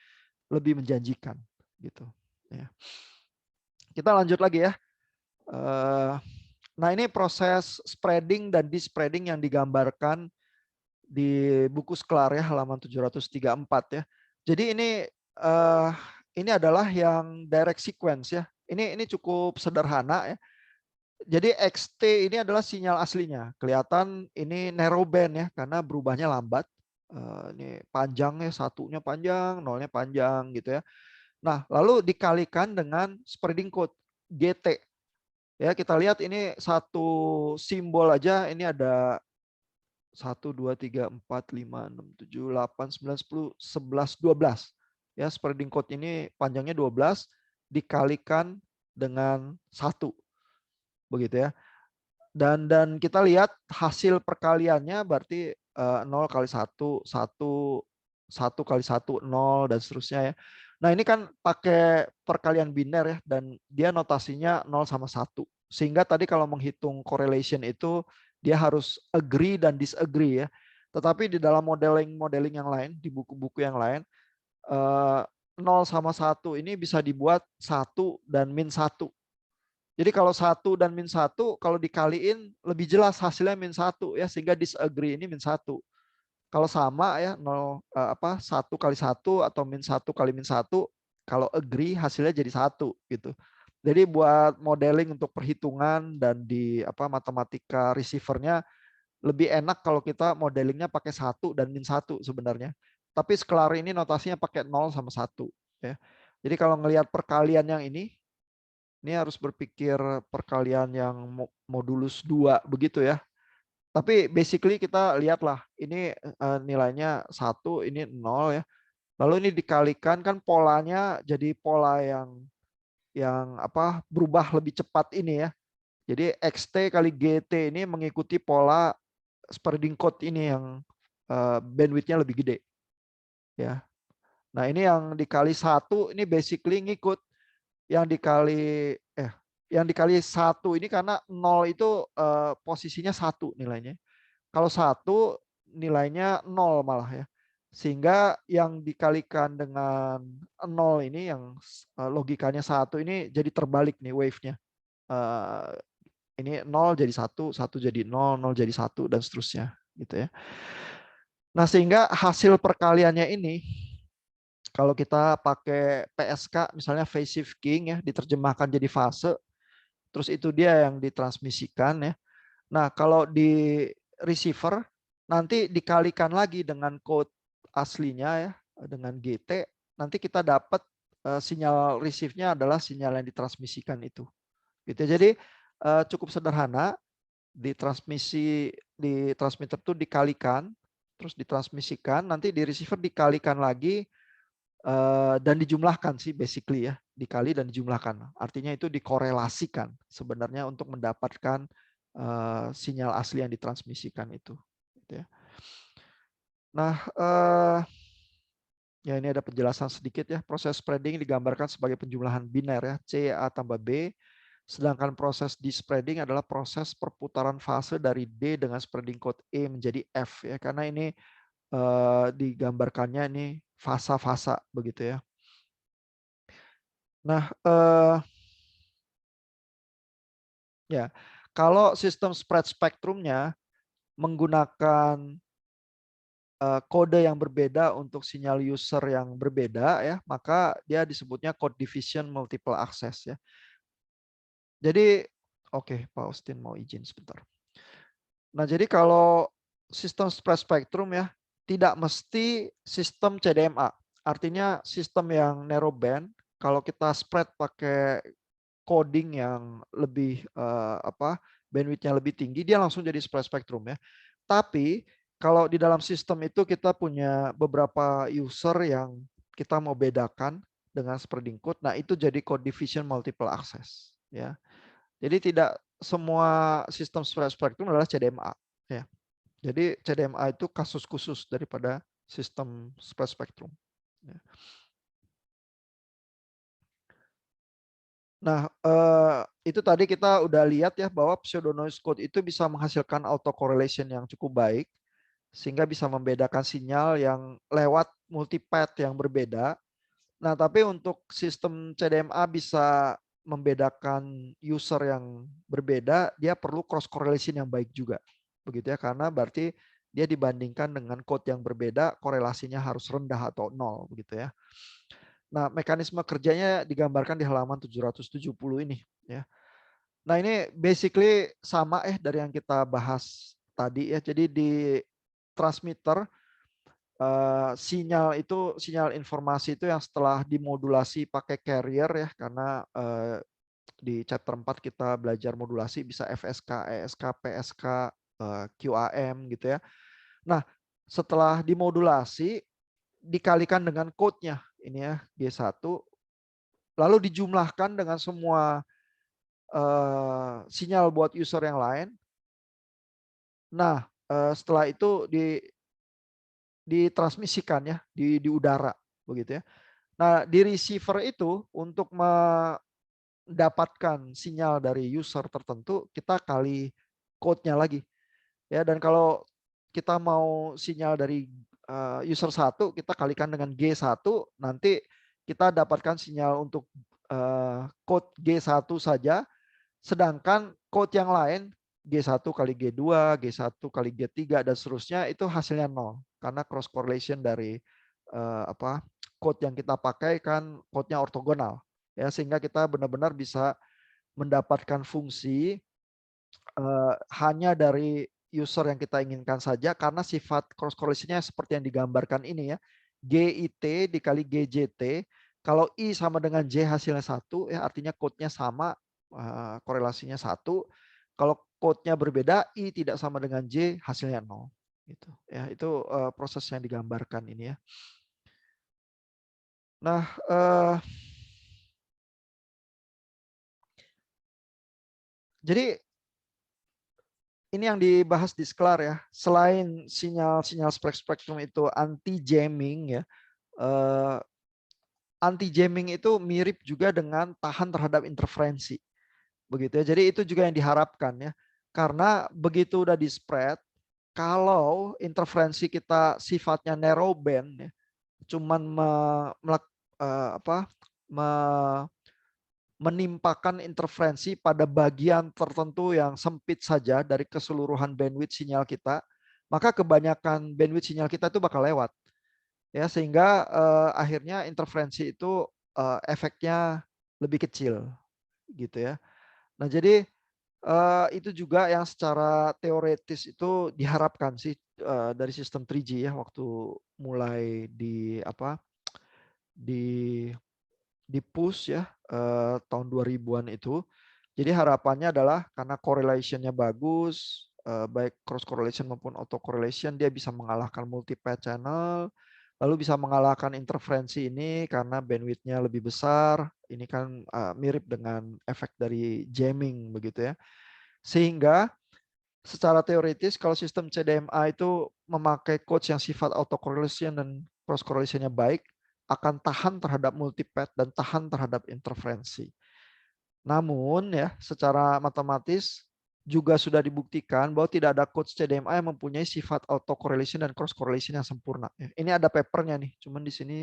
lebih menjanjikan gitu ya. Kita lanjut lagi ya. Nah ini proses spreading dan dispreading yang digambarkan di buku Sklar ya halaman 734 ya. Jadi ini adalah yang direct sequence ya. Ini cukup sederhana ya. Jadi XT ini adalah sinyal aslinya. Kelihatan ini narrow band ya, karena berubahnya lambat. Ini panjangnya, satunya panjang, nolnya panjang gitu ya. Nah, lalu dikalikan dengan spreading code GT. Ya, kita lihat ini satu simbol aja, ini ada 1, 2, 3, 4, 5, 6, 7, 8, 9, 10, 11, 12. Ya, spreading code ini panjangnya 12 dikalikan dengan 1 begitu ya. Dan kita lihat hasil perkaliannya berarti 0 kali 1, 1, 1 kali 1, 0 dan seterusnya ya. Nah, ini kan pakai perkalian biner ya, dan dia notasinya 0 sama 1. Sehingga tadi kalau menghitung correlation itu dia harus agree dan disagree ya. Tetapi di dalam modeling yang lain, di buku-buku yang lain, 0 sama 1 ini bisa dibuat 1 dan min 1. Jadi kalau 1 dan min 1 kalau dikaliin lebih jelas hasilnya min 1 ya, sehingga disagree ini min 1. Kalau sama ya 1 kali 1 atau min 1 kali min 1, kalau agree hasilnya jadi 1 gitu. Jadi buat modeling untuk perhitungan dan di matematika receivernya lebih enak kalau kita modelingnya pakai 1 dan min 1 sebenarnya. Tapi Sklar ini notasinya pakai 0 sama 1 ya. Jadi kalau ngelihat perkalian yang ini harus berpikir perkalian yang modulus 2 begitu ya. Tapi basically kita lihatlah ini nilainya 1, ini 0 ya. Lalu ini dikalikan kan polanya jadi pola yang berubah lebih cepat ini ya. Jadi XT kali GT ini mengikuti pola spreading code ini yang bandwidth-nya lebih gede ya. Nah, ini yang dikali 1 ini basically ngikut yang dikali yang dikali 1 ini karena 0 itu posisinya 1 nilainya. Kalau 1 nilainya 0 malah ya. Sehingga yang dikalikan dengan 0 ini yang logikanya 1 ini jadi terbalik nih wave-nya. Ini 0 jadi 1, 1 jadi 0, 0 jadi 1 dan seterusnya gitu ya. Nah, sehingga hasil perkaliannya ini kalau kita pakai PSK misalnya phase shifting ya, diterjemahkan jadi fase, terus itu dia yang ditransmisikan ya. Nah, kalau di receiver nanti dikalikan lagi dengan code aslinya ya, dengan GT, nanti kita dapat sinyal receive-nya adalah sinyal yang ditransmisikan itu. Gitu. Jadi cukup sederhana, di transmitter itu dikalikan, terus ditransmisikan, nanti di receiver dikalikan lagi dan dijumlahkan sih basically ya, dikali dan dijumlahkan. Artinya itu dikorelasikan sebenarnya untuk mendapatkan sinyal asli yang ditransmisikan itu. Gitu ya. Nah, ya ini ada penjelasan sedikit ya. Proses spreading digambarkan sebagai penjumlahan biner ya, C A tambah B. Sedangkan proses despreading adalah proses perputaran fase dari D dengan spreading code E menjadi F ya, karena ini digambarkannya ini fasa-fasa begitu ya. Nah, ya kalau sistem spread spektrumnya menggunakan kode yang berbeda untuk sinyal user yang berbeda ya, maka dia disebutnya code division multiple access ya. Jadi oke, Pak Austin mau izin sebentar. Nah, jadi kalau sistem spread spectrum ya tidak mesti sistem CDMA. Artinya sistem yang narrow band kalau kita spread pakai coding yang lebih bandwidth-nya lebih tinggi, dia langsung jadi spread spectrum ya. Tapi kalau di dalam sistem itu kita punya beberapa user yang kita mau bedakan dengan spreading code, nah itu jadi code division multiple access ya. Jadi tidak semua sistem spread spectrum adalah CDMA ya. Jadi CDMA itu kasus khusus daripada sistem spread spectrum. Ya. Nah, itu tadi kita udah lihat ya bahwa pseudo noise code itu bisa menghasilkan autocorrelation yang cukup baik sehingga bisa membedakan sinyal yang lewat multipath yang berbeda. Nah, tapi untuk sistem CDMA bisa membedakan user yang berbeda, dia perlu cross correlation yang baik juga. Begitu ya, karena berarti dia dibandingkan dengan code yang berbeda, korelasinya harus rendah atau nol begitu ya. Nah, mekanisme kerjanya digambarkan di halaman 770 ini ya. Nah, ini basically sama dari yang kita bahas tadi ya. Jadi di transmitter sinyal informasi itu yang setelah dimodulasi pakai carrier ya, karena di chapter 4 kita belajar modulasi bisa FSK, ESK, PSK, QAM gitu ya. Nah, setelah dimodulasi dikalikan dengan code-nya ini ya G1, lalu dijumlahkan dengan semua sinyal buat user yang lain. Nah, setelah itu ditransmisikan ya di udara begitu ya. Nah, di receiver itu untuk mendapatkan sinyal dari user tertentu kita kali code-nya lagi ya. Dan kalau kita mau sinyal dari user 1 kita kalikan dengan G1, nanti kita dapatkan sinyal untuk code G1 saja, sedangkan code yang lain G1 kali G2, G1 kali G3 dan seterusnya itu hasilnya 0 karena cross correlation dari code yang kita pakai kan code-nya ortogonal ya, sehingga kita benar-benar bisa mendapatkan fungsi hanya dari user yang kita inginkan saja karena sifat cross correlation-nya seperti yang digambarkan ini ya. GIT dikali GJT, kalau I sama dengan J hasilnya 1 ya, artinya code-nya sama, korelasinya 1. Kalau code-nya berbeda, I tidak sama dengan J hasilnya 0 gitu. Ya, itu proses yang digambarkan ini ya. Nah, jadi ini yang dibahas di Sklar ya. Selain sinyal-sinyal spektrum itu anti jamming ya, anti jamming itu mirip juga dengan tahan terhadap interferensi. Begitu ya. Jadi itu juga yang diharapkan ya. Karena begitu udah di spread, kalau interferensi kita sifatnya narrow band ya, cuman menimpakan interferensi pada bagian tertentu yang sempit saja dari keseluruhan bandwidth sinyal kita, maka kebanyakan bandwidth sinyal kita itu bakal lewat. Ya, sehingga akhirnya interferensi itu efeknya lebih kecil gitu ya. Nah, jadi itu juga yang secara teoretis itu diharapkan sih dari sistem 3G ya, waktu mulai di push ya tahun 2000-an itu. Jadi harapannya adalah karena correlation-nya bagus, baik cross correlation maupun auto correlation, dia bisa mengalahkan multi-path channel, lalu bisa mengalahkan interferensi ini karena bandwidth-nya lebih besar. Ini kan mirip dengan efek dari jamming begitu ya. Sehingga secara teoritis kalau sistem CDMA itu memakai codes yang sifat auto correlation dan cross correlation-nya baik, akan tahan terhadap multipath dan tahan terhadap interferensi. Namun ya, secara matematis juga sudah dibuktikan bahwa tidak ada codes CDMA yang mempunyai sifat auto correlation dan cross correlation yang sempurna. Ini ada papernya nih, cuman di sini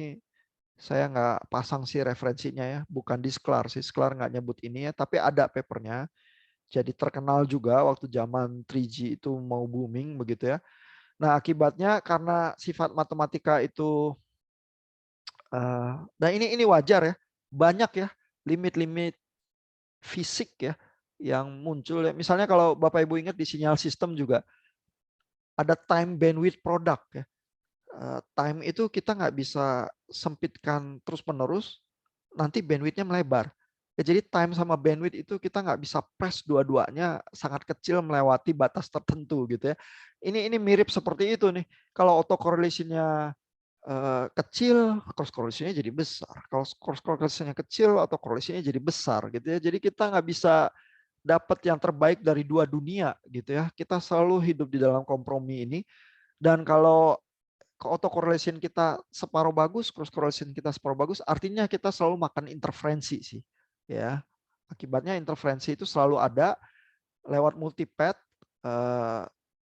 saya nggak pasang sih referensinya ya, bukan di Sklar sih, Sklar nggak nyebut ini ya, tapi ada papernya. Jadi terkenal juga waktu zaman 3G itu mau booming begitu ya. Nah, akibatnya karena sifat matematika itu nah ini wajar ya. Banyak ya limit-limit fisik ya yang muncul ya. Misalnya kalau Bapak Ibu ingat di sinyal sistem juga ada time bandwidth product ya. Time itu kita nggak bisa sempitkan terus-menerus, nanti bandwidthnya melebar. Ya, jadi time sama bandwidth itu kita nggak bisa press dua-duanya sangat kecil melewati batas tertentu gitu ya. Ini mirip seperti itu nih. Kalau autocorrelation-nya kecil, cross correlation-nya jadi besar. Kalau cross correlation-nya kecil, autocorrelation-nya jadi besar gitu ya. Jadi kita nggak bisa dapat yang terbaik dari dua dunia gitu ya. Kita selalu hidup di dalam kompromi ini. Dan kalau autocorrelation kita separuh bagus, cross correlation kita separuh bagus, artinya kita selalu makan interferensi sih. Ya. Akibatnya interferensi itu selalu ada lewat multipath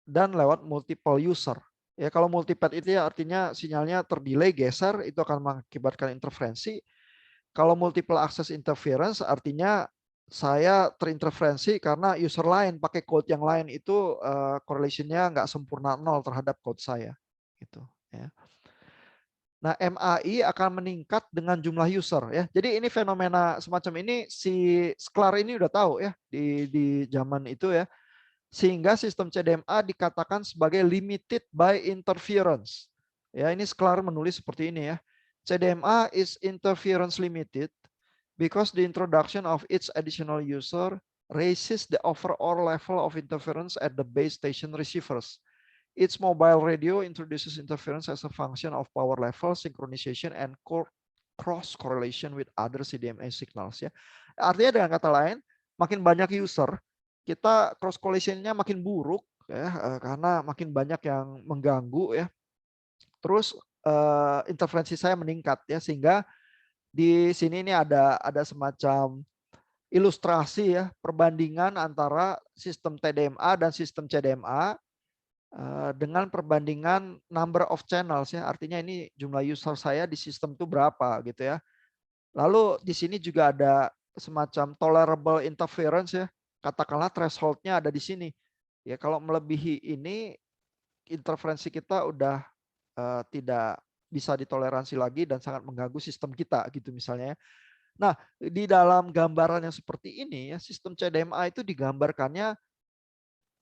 dan lewat multiple user. Ya, kalau multipath itu ya artinya sinyalnya terdelay, geser, itu akan mengakibatkan interferensi. Kalau multiple access interference artinya saya terinterferensi karena user lain pakai code yang lain itu correlation-nya nggak sempurna 0 terhadap code saya. Gitu, ya. Nah, MAI akan meningkat dengan jumlah user ya. Jadi ini fenomena semacam ini si Sklar ini udah tahu ya di zaman itu ya. Sehingga sistem CDMA dikatakan sebagai limited by interference. Ya, ini Sklar menulis seperti ini ya. CDMA is interference limited because the introduction of each additional user raises the overall level of interference at the base station receivers. Each mobile radio introduces interference as a function of power level, synchronization, and cross correlation with other CDMA signals. Ya, artinya dengan kata lain, makin banyak user, kita cross correlation-nya makin buruk ya, karena makin banyak yang mengganggu ya. Terus interferensi saya meningkat ya, sehingga di sini ini ada semacam ilustrasi ya, perbandingan antara sistem TDMA dan sistem CDMA dengan perbandingan number of channels ya, artinya ini jumlah user saya di sistem itu berapa gitu ya. Lalu di sini juga ada semacam tolerable interference ya, katakanlah thresholdnya ada di sini. Ya kalau melebihi ini interferensi kita udah tidak bisa ditoleransi lagi dan sangat mengganggu sistem kita gitu misalnya ya. Nah, di dalam gambaran yang seperti ini ya, sistem CDMA itu digambarkannya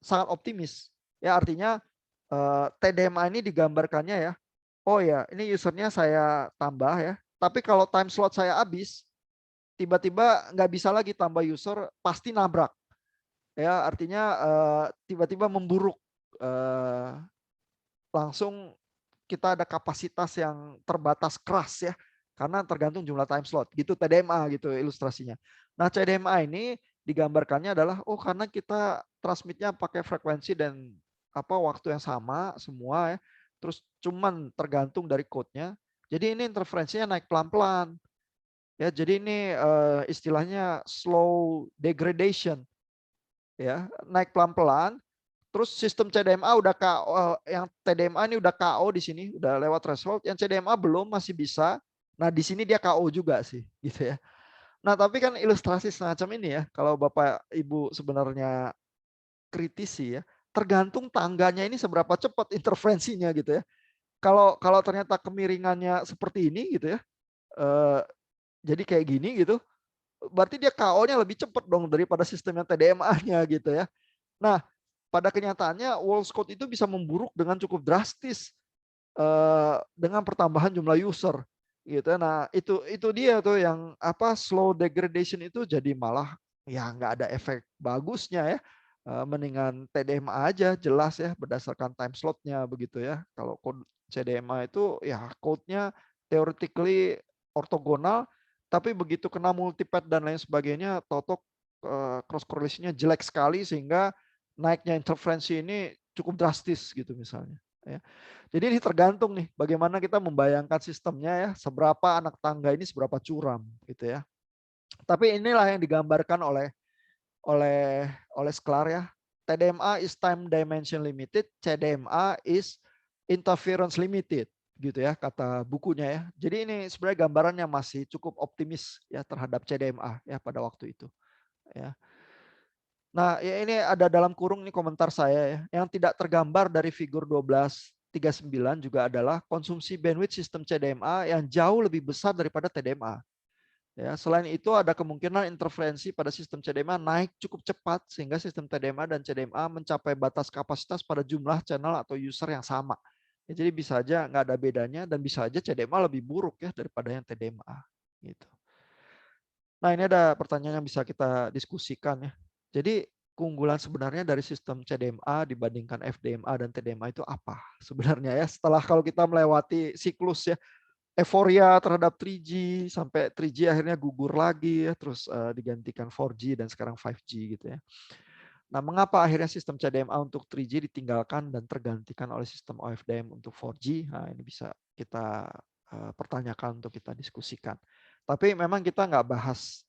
sangat optimis. Ya artinya TDMA ini digambarkannya ya, oh ya ini usernya saya tambah ya, tapi kalau time slot saya habis, tiba-tiba nggak bisa lagi tambah user, pasti nabrak. Ya artinya tiba-tiba memburuk, langsung kita ada kapasitas yang terbatas keras ya, karena tergantung jumlah time slot. Gitu TDMA gitu ilustrasinya. Nah CDMA ini digambarkannya adalah, oh karena kita transmitnya pakai frekuensi dan waktu yang sama semua ya, terus cuman tergantung dari code-nya. Jadi ini interferensinya naik pelan-pelan. Ya, jadi ini istilahnya slow degradation. Ya, naik pelan-pelan. Terus sistem CDMA udah KO, yang TDMA ini udah KO di sini, udah lewat threshold. Yang CDMA belum, masih bisa. Nah, di sini dia KO juga sih, gitu ya. Nah, tapi kan ilustrasi semacam ini ya, kalau Bapak Ibu sebenarnya kritisi ya, tergantung tangganya ini seberapa cepat interferensinya gitu ya. Kalau ternyata kemiringannya seperti ini gitu ya, jadi kayak gini gitu, berarti dia KO-nya lebih cepat dong daripada sistemnya TDMA-nya gitu ya. Nah, pada kenyataannya Walls code itu bisa memburuk dengan cukup drastis dengan pertambahan jumlah user gitu. Nah, itu dia tuh yang slow degradation itu jadi malah ya nggak ada efek bagusnya ya. Mendingan TDMA aja jelas ya berdasarkan time slotnya begitu ya. Kalau code CDMA itu ya code-nya theoretically ortogonal, tapi begitu kena multipath dan lain sebagainya, totok cross correlation-nya jelek sekali sehingga naiknya interferensi ini cukup drastis gitu misalnya. Ya. Jadi ini tergantung nih bagaimana kita membayangkan sistemnya ya, seberapa anak tangga ini seberapa curam gitu ya. Tapi inilah yang digambarkan oleh Sklar ya. TDMA is time dimension limited, CDMA is interference limited gitu ya kata bukunya ya. Jadi ini sebenarnya gambarannya masih cukup optimis ya terhadap CDMA ya pada waktu itu ya. Nah, ya ini ada dalam kurung nih komentar saya ya. Yang tidak tergambar dari figur 1239 juga adalah konsumsi bandwidth sistem CDMA yang jauh lebih besar daripada TDMA. Ya, selain itu ada kemungkinan interferensi pada sistem CDMA naik cukup cepat sehingga sistem TDMA dan CDMA mencapai batas kapasitas pada jumlah channel atau user yang sama. Ya, jadi bisa aja nggak ada bedanya dan bisa aja CDMA lebih buruk ya daripada yang TDMA. Gitu. Nah, ini ada pertanyaan yang bisa kita diskusikan ya. Jadi keunggulan sebenarnya dari sistem CDMA dibandingkan FDMA dan TDMA itu apa sebenarnya ya? Setelah kalau kita melewati siklus ya, euforia terhadap 3G sampai 3G akhirnya gugur lagi ya, terus digantikan 4G dan sekarang 5G gitu ya. Nah, mengapa akhirnya sistem CDMA untuk 3G ditinggalkan dan tergantikan oleh sistem OFDM untuk 4G? Nah, ini bisa kita pertanyakan untuk kita diskusikan. Tapi memang kita nggak bahas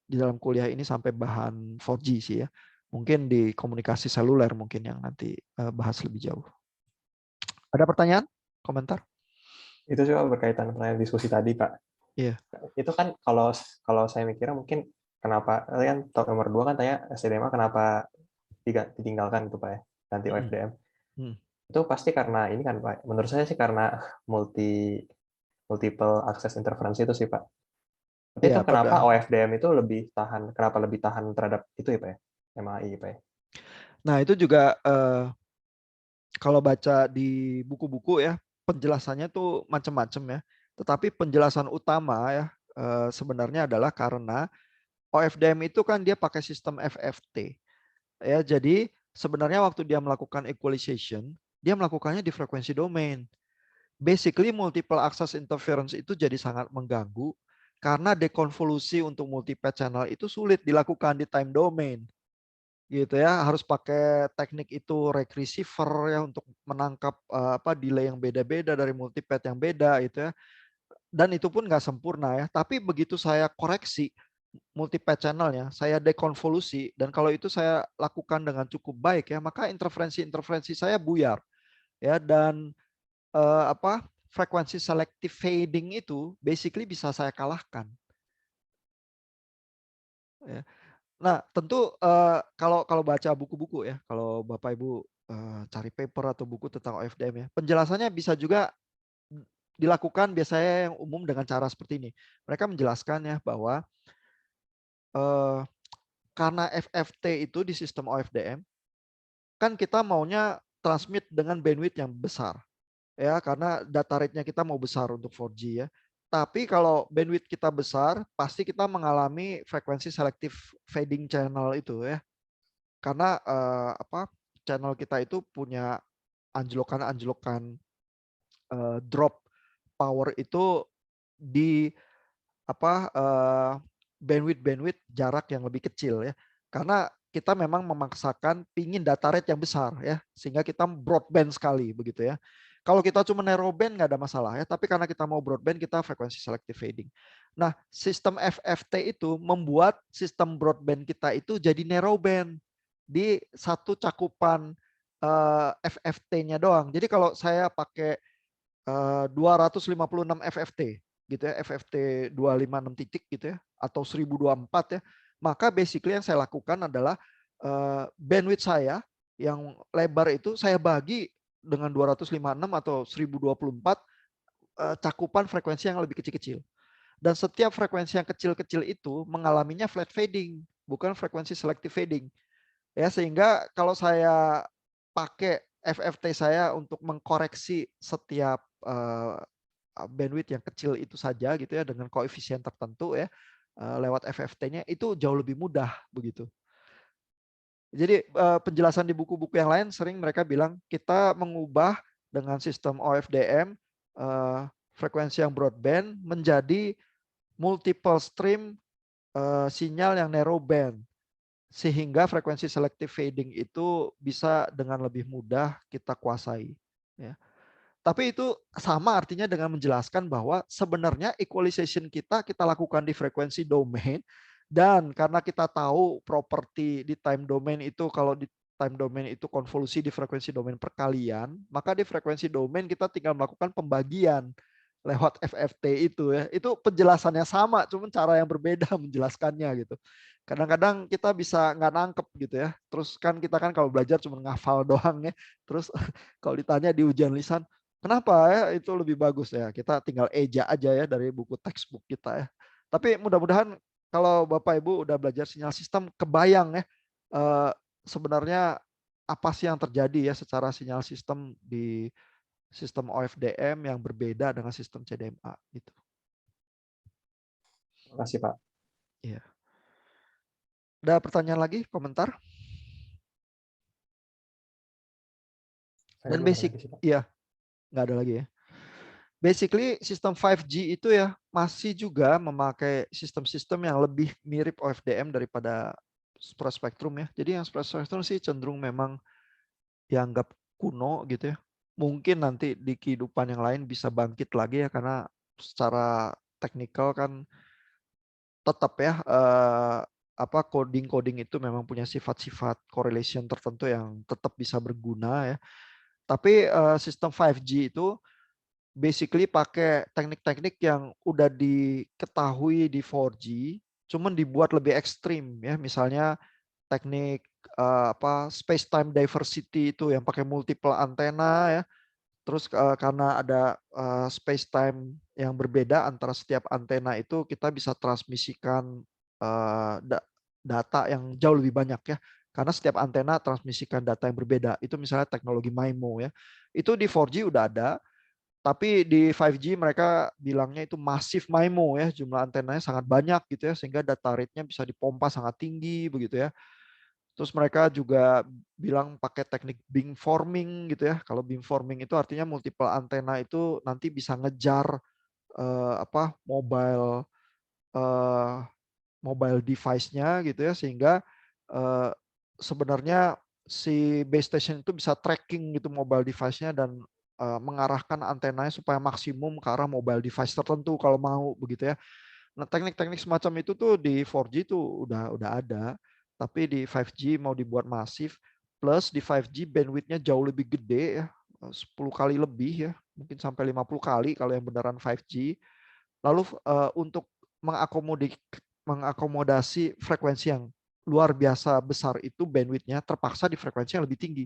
di dalam kuliah ini sampai bahan 4G sih ya. Mungkin di komunikasi seluler mungkin yang nanti bahas lebih jauh. Ada pertanyaan? Komentar? Itu juga berkaitan dengan diskusi tadi, Pak. Iya. Itu kan kalau saya mikirnya mungkin kenapa kan nomor 2 kan tanya SDMA kenapa ditinggalkan itu Pak ya, ganti Hmm. OFDM. Itu pasti karena ini kan, Pak, menurut saya sih karena multiple access interference itu sih, Pak. Tapi itu Ya, kenapa OFDM itu kenapa lebih tahan terhadap itu ya, Pak, ya? MAI, Pak, ya? nah itu juga kalau baca di buku-buku ya, penjelasannya tuh macam-macam ya. Tetapi penjelasan utama ya sebenarnya adalah karena OFDM itu kan dia pakai sistem FFT. Ya, jadi sebenarnya waktu dia melakukan equalization, dia melakukannya di frekuensi domain. Basically multiple access interference itu jadi sangat mengganggu karena dekonvolusi untuk multi-patch channel itu sulit dilakukan di time domain. Gitu ya, harus pakai teknik itu receiver ya untuk menangkap delay yang beda-beda dari multi-path yang beda gitu ya. Dan itu pun nggak sempurna ya. Tapi begitu saya koreksi multi-path channelnya, saya dekonvolusi dan kalau itu saya lakukan dengan cukup baik ya, maka interferensi-interferensi saya buyar ya dan frekuensi selective fading itu basically bisa saya kalahkan. Ya. Nah, tentu kalau kalau baca buku-buku ya, kalau Bapak Ibu cari paper atau buku tentang OFDM ya, penjelasannya bisa juga dilakukan biasanya yang umum dengan cara seperti ini. Mereka menjelaskan ya bahwa karena FFT itu di sistem OFDM, kan kita maunya transmit dengan bandwidth yang besar. Ya, karena data rate-nya kita mau besar untuk 4G ya. Tapi kalau bandwidth kita besar, pasti kita mengalami frekuensi selective fading channel itu ya. Karena channel kita itu punya anjlokan-anjlokan drop power itu di bandwidth jarak yang lebih kecil ya. Karena kita memang memaksakan pingin data rate yang besar ya, sehingga kita broadband sekali begitu ya. Kalau kita cuma narrowband nggak ada masalah ya, tapi karena kita mau broadband kita frekuensi selective fading. Nah, sistem FFT itu membuat sistem broadband kita itu jadi narrowband di satu cakupan FFT-nya doang. Jadi kalau saya pakai 256 FFT gitu ya, FFT 256 titik gitu ya, atau 1024 ya, maka basically yang saya lakukan adalah bandwidth saya yang lebar itu saya bagi dengan 256 atau 1024 cakupan frekuensi yang lebih kecil-kecil. Dan setiap frekuensi yang kecil-kecil itu mengalaminya flat fading, bukan frekuensi selective fading. Ya, sehingga kalau saya pakai FFT saya untuk mengkoreksi setiap bandwidth yang kecil itu saja gitu ya dengan koefisien tertentu ya lewat FFT-nya itu jauh lebih mudah begitu. Jadi penjelasan di buku-buku yang lain sering mereka bilang kita mengubah dengan sistem OFDM frekuensi yang broadband menjadi multiple stream sinyal yang narrow band sehingga frekuensi selective fading itu bisa dengan lebih mudah kita kuasai ya. Tapi itu sama artinya dengan menjelaskan bahwa sebenarnya equalization kita lakukan di frekuensi domain dan karena kita tahu properti di time domain itu kalau di time domain itu konvolusi di frekuensi domain perkalian, maka di frekuensi domain kita tinggal melakukan pembagian lewat FFT itu ya. Itu penjelasannya sama, cuma cara yang berbeda menjelaskannya gitu. Kadang-kadang kita bisa nggak nangkep gitu ya. Terus kan kita kan kalau belajar cuma ngafal doang ya. Terus kalau ditanya di ujian lisan, kenapa ya itu lebih bagus ya? Kita tinggal eja aja ya dari buku textbook kita ya. Tapi mudah-mudahan kalau Bapak Ibu udah belajar sinyal sistem, kebayang ya sebenarnya apa sih yang terjadi ya secara sinyal sistem di sistem OFDM yang berbeda dengan sistem CDMA gitu. Terima kasih, Pak. Iya. Ada pertanyaan lagi, komentar? Saya Dan belum ada basic, lagi sih, Pak. iya, nggak ada lagi ya. Basically sistem 5G itu ya masih juga memakai sistem-sistem yang lebih mirip OFDM daripada spread spectrum ya. Jadi yang spread spectrum sih cenderung memang dianggap kuno gitu ya. Mungkin nanti di kehidupan yang lain bisa bangkit lagi ya karena secara teknikal kan tetap ya coding-coding itu memang punya sifat-sifat correlation tertentu yang tetap bisa berguna ya. Tapi sistem 5G itu basically pakai teknik-teknik yang udah diketahui di 4G, cuman dibuat lebih ekstrim ya. Misalnya teknik space time diversity itu yang pakai multiple antena ya. Terus karena ada space time yang berbeda antara setiap antena itu, kita bisa transmisikan data yang jauh lebih banyak ya. Karena setiap antena transmisikan data yang berbeda. Itu misalnya teknologi MIMO ya. Itu di 4G udah ada, tapi di 5G mereka bilangnya itu massive MIMO ya, jumlah antenanya sangat banyak gitu ya, sehingga data rate-nya bisa dipompa sangat tinggi begitu ya. Terus mereka juga bilang pakai teknik beamforming gitu ya. Kalau beamforming itu artinya multiple antena itu nanti bisa ngejar mobile eh, mobile device-nya gitu ya, sehingga eh, sebenarnya si base station itu bisa tracking gitu mobile device-nya dan mengarahkan antenanya supaya maksimum ke arah mobile device tertentu kalau mau begitu ya. Nah, teknik-teknik semacam itu tuh di 4G tuh udah ada, tapi di 5G mau dibuat masif, plus di 5G bandwidth-nya jauh lebih gede ya, 10 kali lebih ya, mungkin sampai 50 kali kalau yang beneran 5G. Lalu untuk mengakomodasi frekuensi yang luar biasa besar itu, bandwidth-nya terpaksa di frekuensi yang lebih tinggi.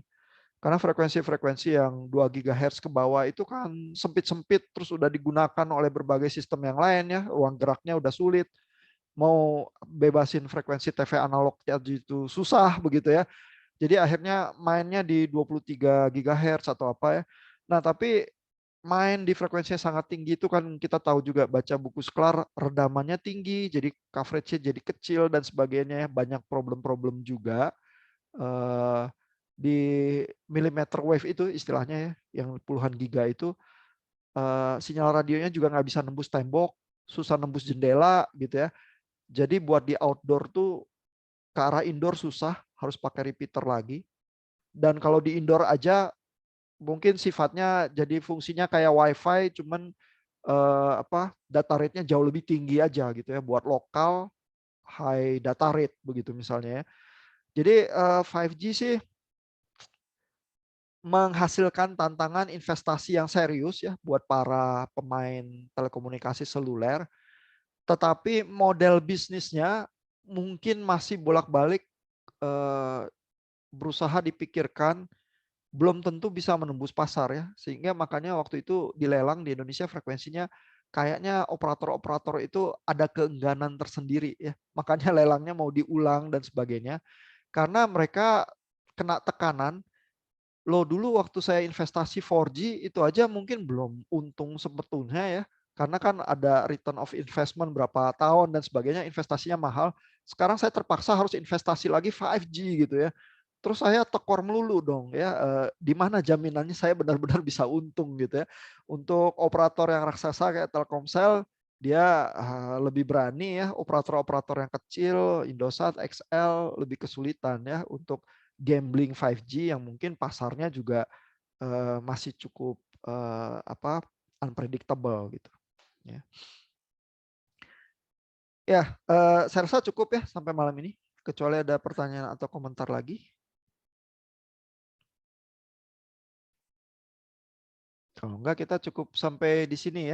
Karena frekuensi-frekuensi yang 2 GHz ke bawah itu kan sempit-sempit, terus udah digunakan oleh berbagai sistem yang lain ya, ruang geraknya udah sulit. Mau bebasin frekuensi TV analog itu susah begitu ya. Jadi akhirnya mainnya di 23 GHz atau apa ya. Nah, tapi main di frekuensi yang sangat tinggi itu kan kita tahu juga, baca buku Sklar, redamannya tinggi, jadi coverage-nya jadi kecil dan sebagainya ya. Banyak problem-problem juga di millimeter wave itu istilahnya ya, yang puluhan giga itu, sinyal radionya juga nggak bisa nembus tembok, susah nembus jendela gitu ya. Jadi buat di outdoor tuh ke arah indoor susah, harus pakai repeater lagi. Dan kalau di indoor aja mungkin sifatnya jadi fungsinya kayak WiFi, cuman data rate-nya jauh lebih tinggi aja gitu ya, buat lokal high data rate begitu misalnya ya. Jadi 5G sih menghasilkan tantangan investasi yang serius ya buat para pemain telekomunikasi seluler, tetapi model bisnisnya mungkin masih bolak-balik berusaha dipikirkan, belum tentu bisa menembus pasar ya. Sehingga makanya waktu itu dilelang di Indonesia frekuensinya kayaknya operator-operator itu ada keengganan tersendiri ya. Makanya lelangnya mau diulang dan sebagainya. Karena mereka kena tekanan. Loh, dulu waktu saya investasi 4G itu aja mungkin belum untung sebetulnya ya. Karena kan ada return of investment berapa tahun dan sebagainya, investasinya mahal. Sekarang saya terpaksa harus investasi lagi 5G gitu ya. Terus saya tekor melulu dong ya, di mana jaminannya saya benar-benar bisa untung gitu ya. Untuk operator yang raksasa kayak Telkomsel, dia lebih berani ya, operator-operator yang kecil, Indosat, XL lebih kesulitan ya untuk gambling 5G yang mungkin pasarnya juga masih cukup unpredictable gitu ya. Ya, saya rasa cukup ya sampai malam ini, kecuali ada pertanyaan atau komentar lagi. Kalau enggak kita cukup sampai di sini ya.